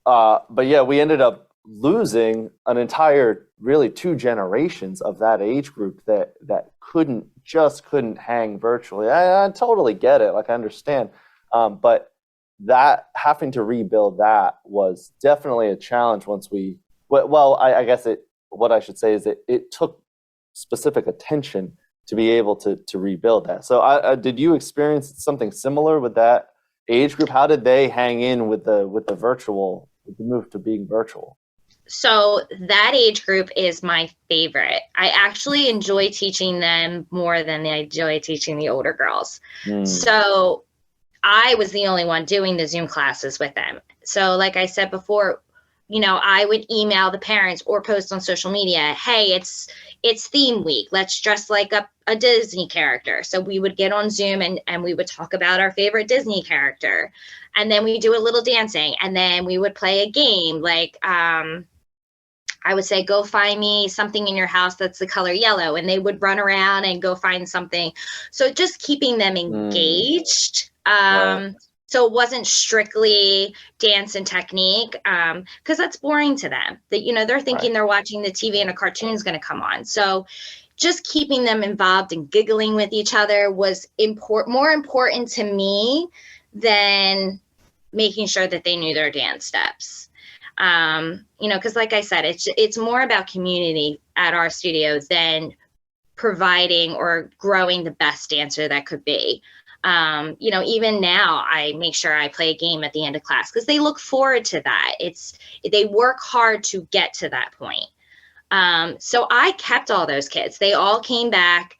yeah, we ended up losing an entire, really 2 generations of that age group that couldn't hang virtually. I totally get it, I understand, but that having to rebuild that was definitely a challenge once I guess what I should say is that it took specific attention to be able to rebuild that. So did you experience something similar with that age group? How did they hang in with the move to being virtual? So that age group is my favorite. I actually enjoy teaching them more than I enjoy teaching the older girls. So I was the only one doing the Zoom classes with them. So like I said before, I would email the parents or post on social media, hey, it's theme week. Let's dress like a Disney character. So we would get on Zoom and we would talk about our favorite Disney character. And then we do a little dancing, and then we would play a game. I would say, go find me something in your house that's the color yellow. And they would run around and go find something. So just keeping them engaged. Right. So it wasn't strictly dance and technique, because that's boring to them. That they're thinking they're watching the TV and a cartoon's going to come on. So just keeping them involved and giggling with each other was more important to me than making sure that they knew their dance steps. Because like I said, it's more about community at our studio than providing or growing the best dancer that could be. Even now I make sure I play a game at the end of class because they look forward to that. They work hard to get to that point. So I kept all those kids. They all came back.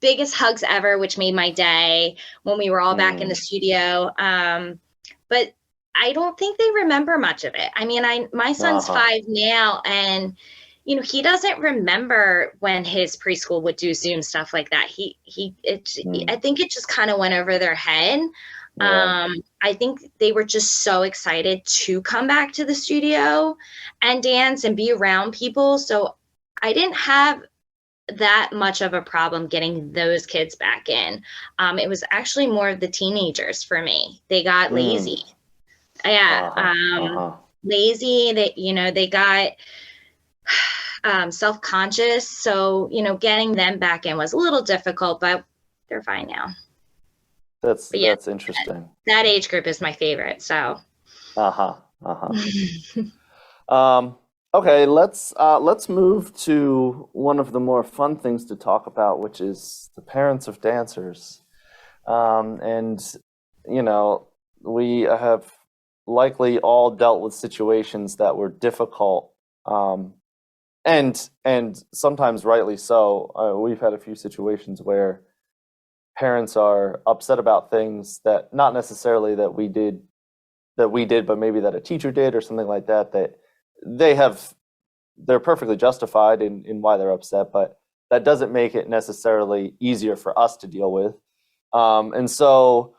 Biggest hugs ever, which made my day when we were all back in the studio. But I don't think they remember much of it. I mean, my son's 5 now, and he doesn't remember when his preschool would do Zoom stuff like that. I think it just kind of went over their head. Yeah. I think they were just so excited to come back to the studio and dance and be around people. So I didn't have that much of a problem getting those kids back in. It was actually more of the teenagers for me. They got lazy. Yeah. Lazy. They got self-conscious. So, getting them back in was a little difficult, but they're fine now. That's interesting. That age group is my favorite. So. Okay, let's move to one of the more fun things to talk about, which is the parents of dancers. We have likely all dealt with situations that were difficult, and sometimes rightly so. We've had a few situations where parents are upset about things that not necessarily that we did, but maybe that a teacher did or something like that, that they're perfectly justified in why they're upset, but that doesn't make it necessarily easier for us to deal with. And so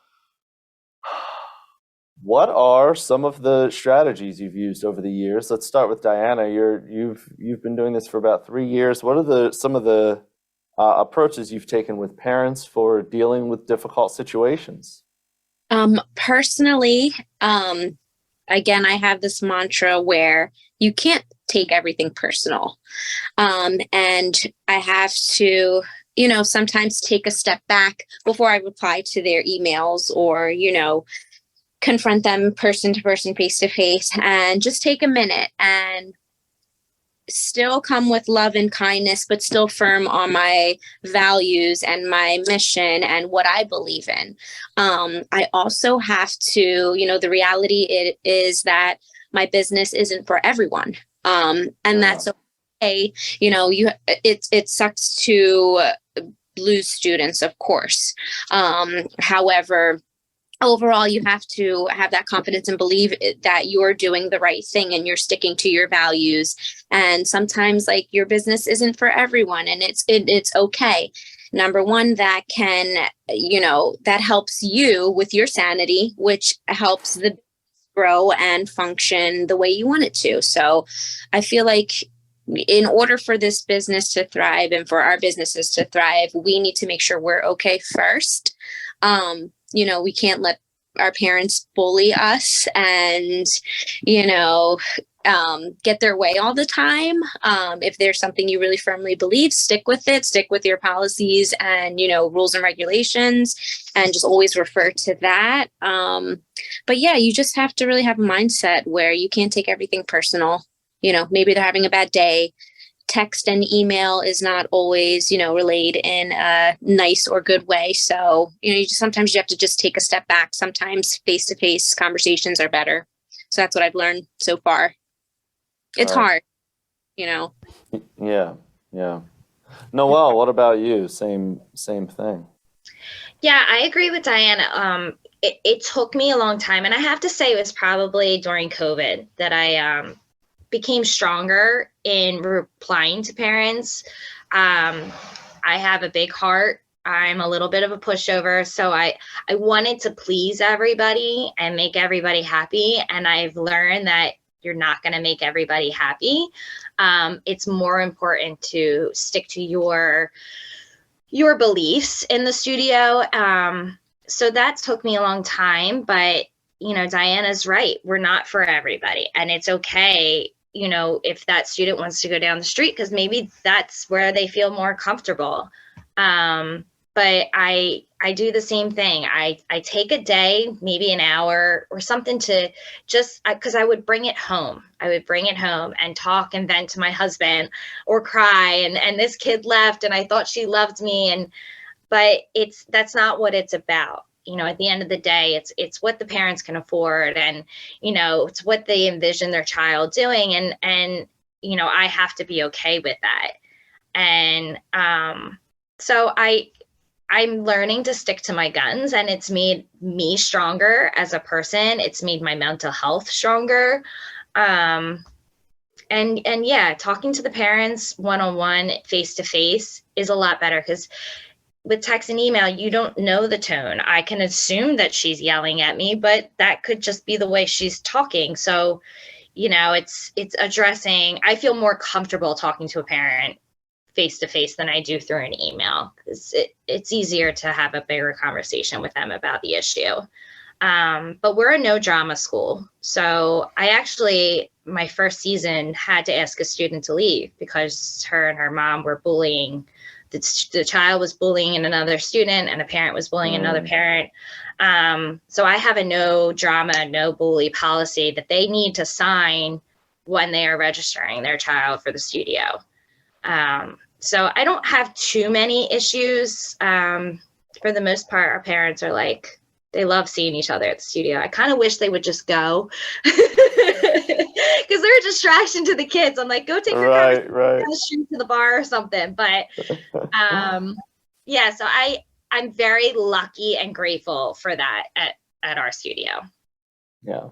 what are some of the strategies you've used over the years? Let's start with Diana. You've been doing this for about 3 years. What are some of the approaches you've taken with parents for dealing with difficult situations? Personally, again, I have this mantra where you can't take everything personal. And I have to, sometimes take a step back before I reply to their emails or, confront them person to person, face to face, and just take a minute and still come with love and kindness, but still firm on my values and my mission and what I believe in. I also have to, the reality is that my business isn't for everyone. And that's okay. It sucks to lose students, of course. However, overall, you have to have that confidence and believe that you're doing the right thing and you're sticking to your values. And sometimes, your business isn't for everyone, and it's okay. Number one, that can, that helps you with your sanity, which helps the grow and function the way you want it to. So I feel like in order for this business to thrive and for our businesses to thrive, we need to make sure we're okay first. We can't let our parents bully us and, get their way all the time. If there's something you really firmly believe, stick with it, stick with your policies and, rules and regulations, and just always refer to that. But yeah, you just have to really have a mindset where you can't take everything personal. Maybe they're having a bad day. Text and email is not always, relayed in a nice or good way. So, sometimes you have to just take a step back. Sometimes face-to-face conversations are better. So that's what I've learned so far. It's hard, Yeah. Noelle, what about you? Same thing. Yeah, I agree with Diana. It took me a long time. And I have to say it was probably during COVID that I became stronger in replying to parents. I have a big heart. I'm a little bit of a pushover. So I wanted to please everybody and make everybody happy. And I've learned that you're not going to make everybody happy. It's more important to stick to your beliefs in the studio. So that took me a long time, but Diana's right. We're not for everybody, and it's okay. If that student wants to go down the street, because maybe that's where they feel more comfortable. But I do the same thing. I take a day, maybe an hour or something to just, because I would bring it home. I would bring it home and talk and vent to my husband or cry. And this kid left and I thought she loved me. but that's not what it's about. You know, at the end of the day, it's what the parents can afford, and, you know, it's what they envision their child doing. And, you know, I have to be okay with that. And so I'm learning to stick to my guns, and it's made me stronger as a person. It's made my mental health stronger. And yeah, talking to the parents one-on-one, face-to-face is a lot better, because with text and email, you don't know the tone. I can assume that she's yelling at me, but that could just be the way she's talking. So, you know, it's addressing, I feel more comfortable talking to a parent face to face than I do through an email, because it's easier to have a bigger conversation with them about the issue. But we're a no drama school. So I actually, my first season, had to ask a student to leave because her and her mom were bullying. The child was bullying another student, and a parent was bullying another parent. So I have a no drama, no bully policy that they need to sign when they are registering their child for the studio. So I don't have too many issues. For the most part, our parents are like, they love seeing each other at the studio. I kind of wish they would just go, because they're a distraction to the kids. I'm like, go take your car down the street to the bar or something. But yeah, so I'm very lucky and grateful for that at our studio. Yeah.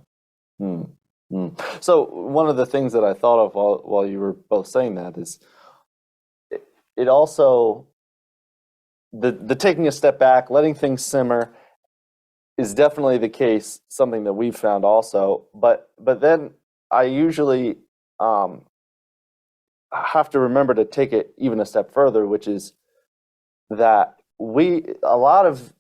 So one of the things that I thought of while you were both saying that is, it also, the taking a step back, letting things simmer, is definitely the case, something that we've found also. But then I usually have to remember to take it even a step further, which is that a lot of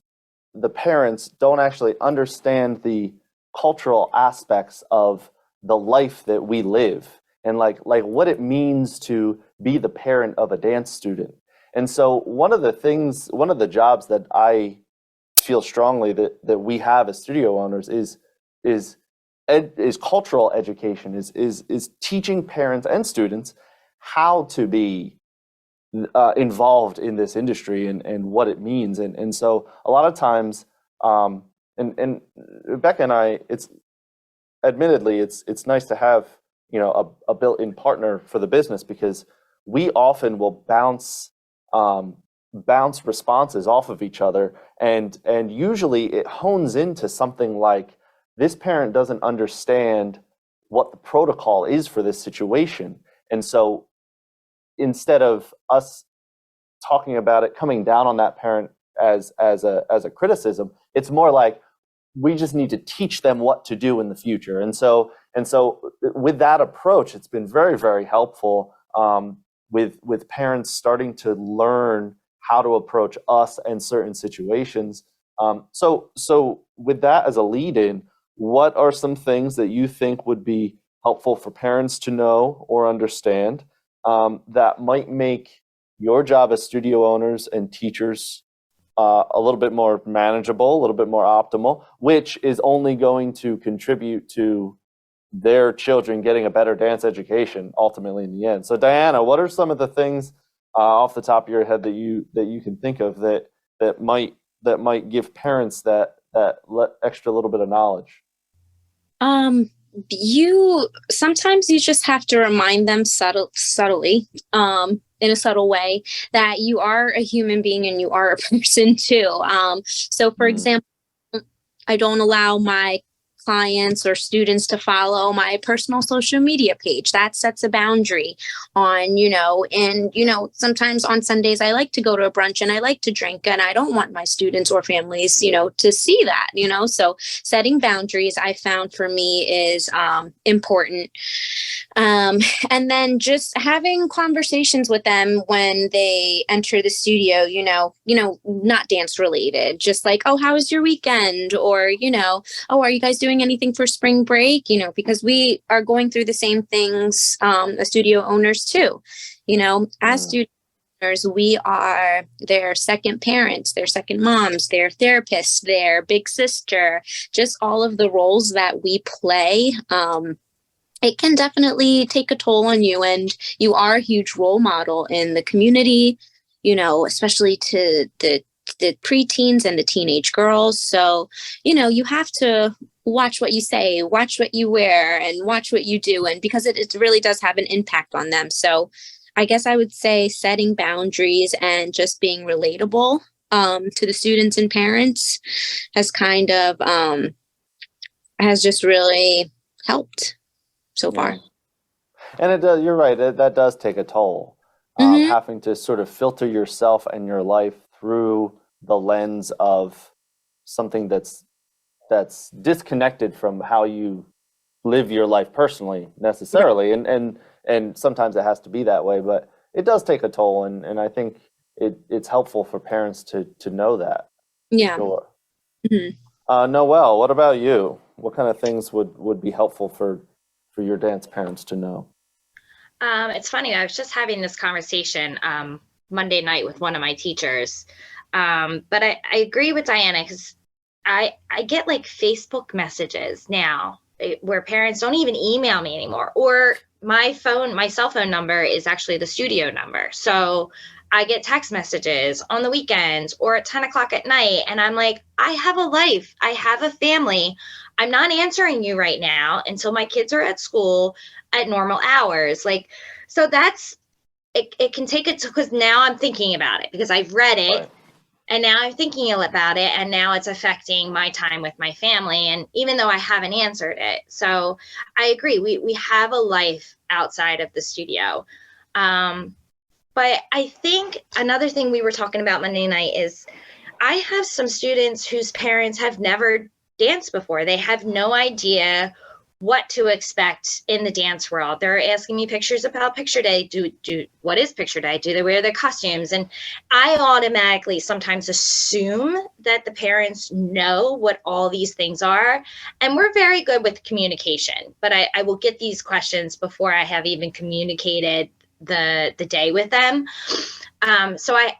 the parents don't actually understand the cultural aspects of the life that we live, and like what it means to be the parent of a dance student. And so one of the jobs that I feel strongly that we have as studio owners is cultural education, is teaching parents and students how to be involved in this industry and what it means. And so a lot of times, and Rebecca and I, it's nice to have, you know, a built-in partner for the business, because we often will bounce responses off of each other, and usually it hones into something like, this parent doesn't understand what the protocol is for this situation. And so instead of us talking about it, coming down on that parent as a criticism, it's more like, we just need to teach them what to do in the future. And so with that approach, it's been very, very helpful, with parents starting to learn how to approach us in certain situations. So with that as a lead-in, what are some things that you think would be helpful for parents to know or understand, that might make your job as studio owners and teachers a little bit more manageable, a little bit more optimal, which is only going to contribute to their children getting a better dance education ultimately in the end? So Diana, what are some of the things off the top of your head that you can think of that might give parents that extra little bit of knowledge? Sometimes you just have to remind them subtly, in a subtle way, that you are a human being and you are a person too. So for example, I don't allow my clients or students to follow my personal social media page. That sets a boundary on, and sometimes on Sundays I like to go to a brunch and I like to drink, and I don't want my students or families, to see that, so setting boundaries, I found, for me is important. And then just having conversations with them when they enter the studio, not dance related, just like, oh, how was your weekend? Or, oh, are you guys doing anything for spring break? Because we are going through the same things, as studio owners too, as studio owners, we are their second parents, their second moms, their therapists, their big sister, just all of the roles that we play. It can definitely take a toll on you, and you are a huge role model in the community, especially to the the preteens and the teenage girls. So, you have to watch what you say, watch what you wear, and watch what you do. And because it really does have an impact on them. So I guess I would say setting boundaries and just being relatable to the students and parents has kind of has just really helped so far. And it does, you're right, that does take a toll. Having to sort of filter yourself and your life through the lens of something that's disconnected from how you live your life personally necessarily. And sometimes it has to be that way, but it does take a toll. And I think it's helpful for parents to know that. Yeah. Sure. Noelle, what about you? What kind of things would be helpful for your dance parents to know? It's funny. I was just having this conversation Monday night with one of my teachers. But I agree with Diana, because I get like Facebook messages now where parents don't even email me anymore, or my cell phone number is actually the studio number. So I get text messages on the weekends or at 10 o'clock at night. And I'm like, I have a life. I have a family. I'm not answering you right now until my kids are at school at normal hours. Like, so that's, it can take it to, because now I'm thinking about it because I've read it. Right. And now I'm thinking about it, and now it's affecting my time with my family. And even though I haven't answered it. So I agree. We have a life outside of the studio. But I think another thing we were talking about Monday night is I have some students whose parents have never danced before. They have no idea what to expect in the dance world. They're asking me pictures about picture day. What is picture day? Do they wear their costumes? And I automatically sometimes assume that the parents know what all these things are. And we're very good with communication, but I will get these questions before I have even communicated the day with them. So I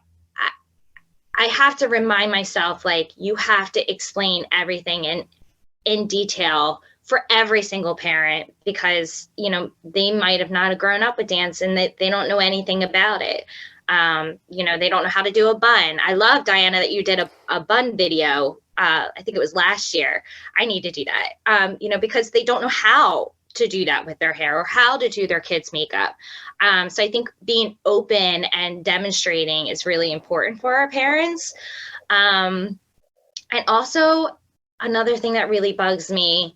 have to remind myself, like, you have to explain everything in detail for every single parent, because, they might have not grown up with dance and they don't know anything about it. They don't know how to do a bun. I love, Diana, that you did a bun video. I think it was last year. I need to do that, because they don't know how to do that with their hair or how to do their kids' makeup. So I think being open and demonstrating is really important for our parents. And also, another thing that really bugs me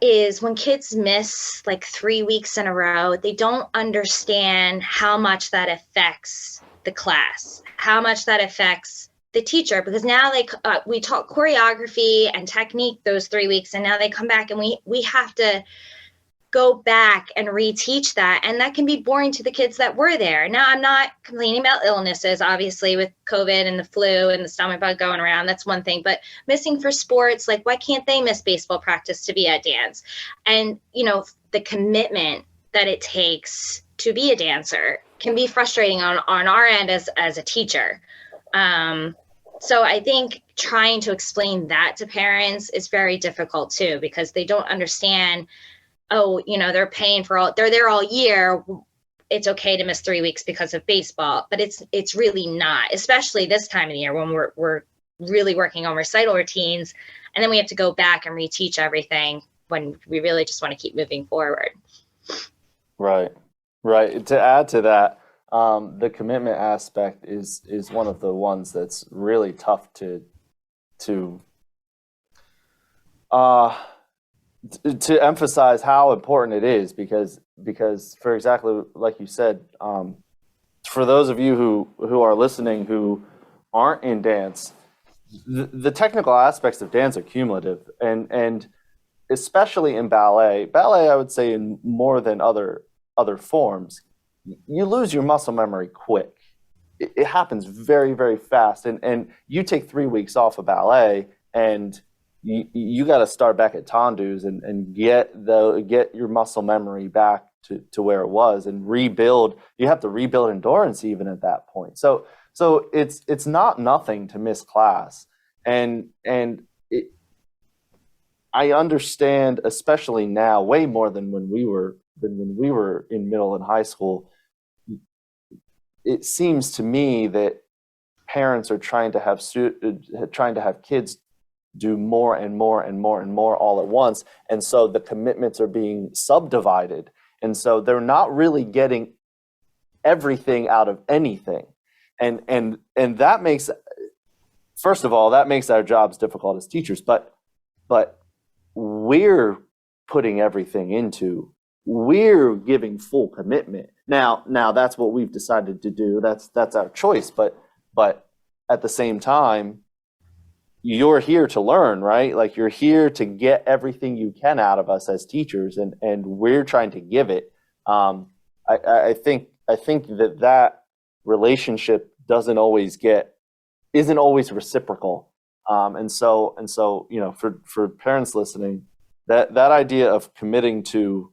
is when kids miss like 3 weeks in a row, they don't understand how much that affects the class, how much that affects the teacher, because now we taught choreography and technique those 3 weeks, and now they come back and we have to go back and reteach that. And that can be boring to the kids that were there. Now, I'm not complaining about illnesses, obviously, with COVID and the flu and the stomach bug going around. That's one thing. But missing for sports, like, why can't they miss baseball practice to be at dance? And, the commitment that it takes to be a dancer can be frustrating on our end as a teacher. So I think trying to explain that to parents is very difficult too, because they don't understand, they're paying they're there all year. It's okay to miss 3 weeks because of baseball, but it's really not, especially this time of the year when we're really working on recital routines. And then we have to go back and reteach everything when we really just want to keep moving forward. Right. To add to that, the commitment aspect is one of the ones that's really tough to emphasize how important it is, because for exactly like you said, for those of you who are listening who aren't in dance, the technical aspects of dance are cumulative, and especially in ballet, I would say, in more than other forms, you lose your muscle memory quick. It happens very, very fast, and you take 3 weeks off of ballet, and you got to start back at tendus and get your muscle memory back to where it was, and rebuild. You have to rebuild endurance even at that point. So it's not nothing to miss class, and I understand, especially now, way more than when we were in middle and high school. It seems to me that parents are trying to have kids do more and more and more and more all at once. And so the commitments are being subdivided. And so they're not really getting everything out of anything. And that makes, first of all, that makes our jobs difficult as teachers, but we're putting everything into, we're giving full commitment. Now that's what we've decided to do. That's our choice. But at the same time, you're here to learn, right? Like, you're here to get everything you can out of us as teachers, and we're trying to give it. I think that relationship isn't always reciprocal. And so, you know, for parents listening, that idea of committing to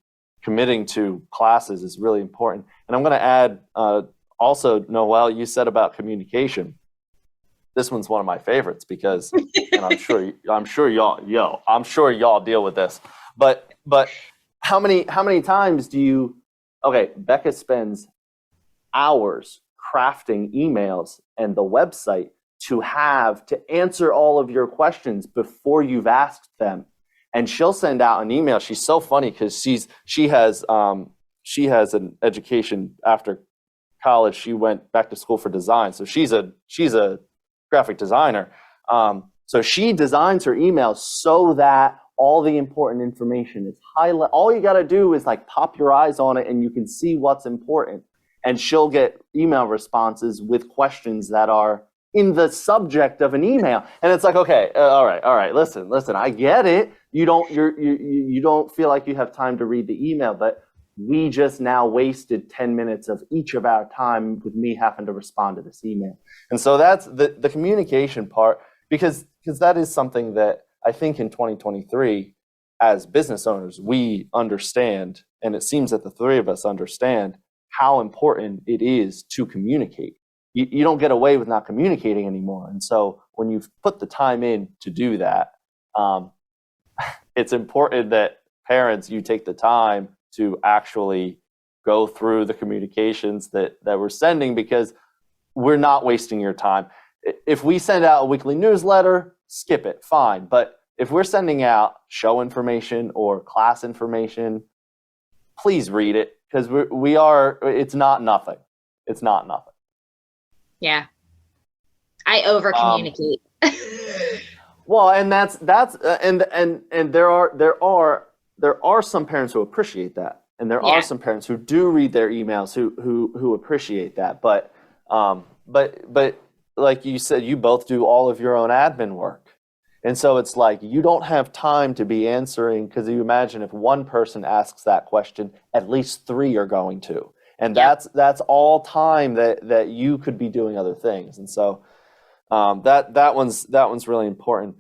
classes is really important. And I'm going to add, also, Noelle, you said about communication. This one's one of my favorites because, and I'm sure y'all deal with this, but how many times Becca spends hours crafting emails and the website to answer all of your questions before you've asked them. And she'll send out an email. She's so funny because she has an education after college. She went back to school for design. So she's a graphic designer. So she designs her emails so that all the important information is highlighted. All you got to do is like pop your eyes on it and you can see what's important. And she'll get email responses with questions that are in the subject of an email. And it's like, okay, all right, listen, I get it. You don't feel like you have time to read the email, but we just now wasted 10 minutes of each of our time with me having to respond to this email. And so that's the communication part, because that is something that I think in 2023, as business owners, we understand, and it seems that the three of us understand how important it is to communicate. You don't get away with not communicating anymore. And so when you've put the time in to do that, it's important that parents, you take the time to actually go through the communications that we're sending, because we're not wasting your time. If we send out a weekly newsletter, skip it, fine. But if we're sending out show information or class information, please read it, because it's not nothing. It's not nothing. Yeah. I over communicate. Well, and that's and there are some parents who appreciate that, and there are some parents who do read their emails who appreciate that. But like you said, you both do all of your own admin work, and so it's like you don't have time to be answering, because you imagine if one person asks that question, at least three are going to, and that's all time that you could be doing other things, and so. That one's really important.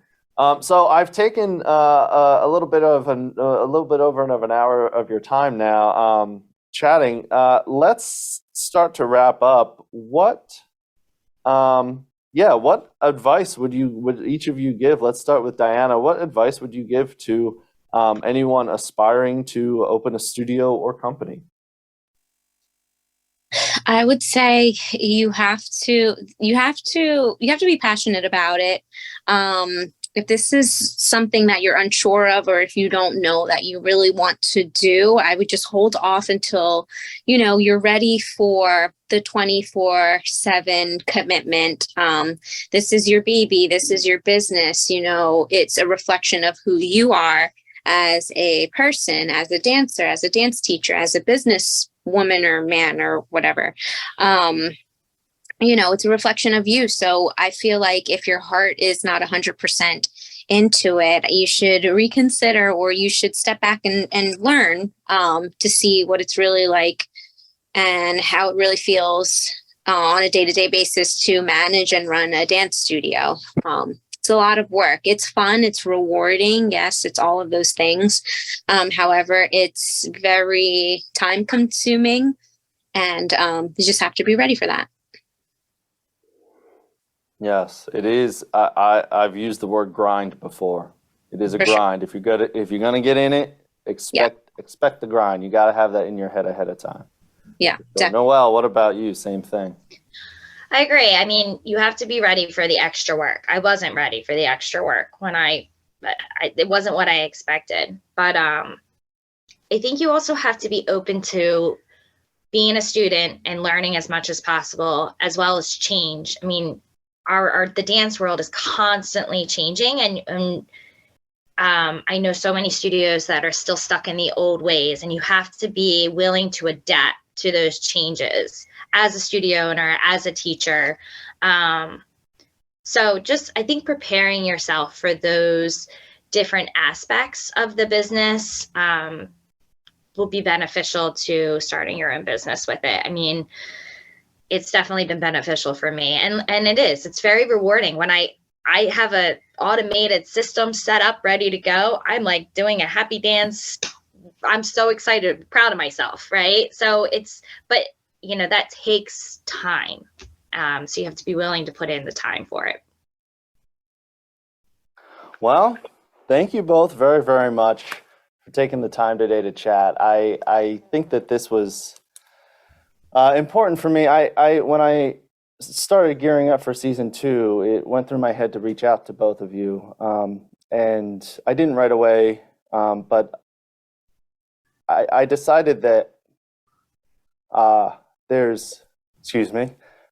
So I've taken a little bit over an hour of your time now chatting. Let's start to wrap up. What advice would each of you give? Let's start with Diana. What advice would you give to anyone aspiring to open a studio or company? I would say you have to be passionate about it. If this is something that you're unsure of, or if you don't know that you really want to do, I would just hold off until, you're ready for the 24/7 commitment. This is your baby. This is your business. It's a reflection of who you are as a person, as a dancer, as a dance teacher, as a business woman or man or whatever. It's a reflection of you. So I feel like if your heart is not 100% into it, you should reconsider, or you should step back and learn to see what it's really like and how it really feels on a day-to-day basis to manage and run a dance studio. It's a lot of work. It's fun. It's rewarding. Yes, it's all of those things. However, it's very time consuming, and you just have to be ready for that. Yes, it is. I've used the word grind before. It is a grind. If you're going to get in it, expect the grind. You got to have that in your head ahead of time. Yeah, so, Noelle, what about you? Same thing. I agree. I mean, you have to be ready for the extra work. I wasn't ready for the extra work when it wasn't what I expected. But I think you also have to be open to being a student and learning as much as possible, as well as change. I mean, the dance world is constantly changing, and I know so many studios that are still stuck in the old ways, and you have to be willing to adapt to those changes as a studio owner, as a teacher. So just, I think, preparing yourself for those different aspects of the business will be beneficial to starting your own business with it. I mean, it's definitely been beneficial for me, and it's very rewarding when I have a automated system set up ready to go. I'm like doing a happy dance. I'm so excited, proud of myself, right? So but that takes time. So you have to be willing to put in the time for it. Well, thank you both very, very much for taking the time today to chat. I think that this was important for me. When I started gearing up for season 2, it went through my head to reach out to both of you, and I didn't right away, but I decided that there's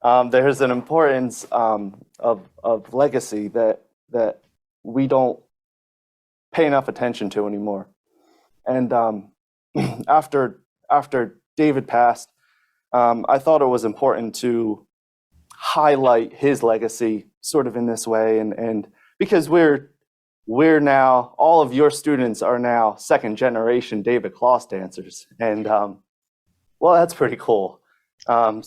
an importance of legacy that we don't pay enough attention to anymore. And after David passed, I thought it was important to highlight his legacy sort of in this way, and because we're now, all of your students are now second generation David Kloss dancers, and well, that's pretty cool. Thank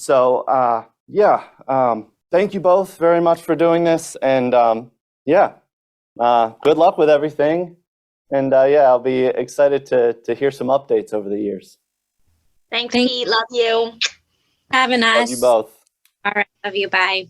you both very much for doing this, and good luck with everything. And I'll be excited to hear some updates over the years. Thanks, Pete. Love you. Have a nice. Love you both. All right. Love you. Bye.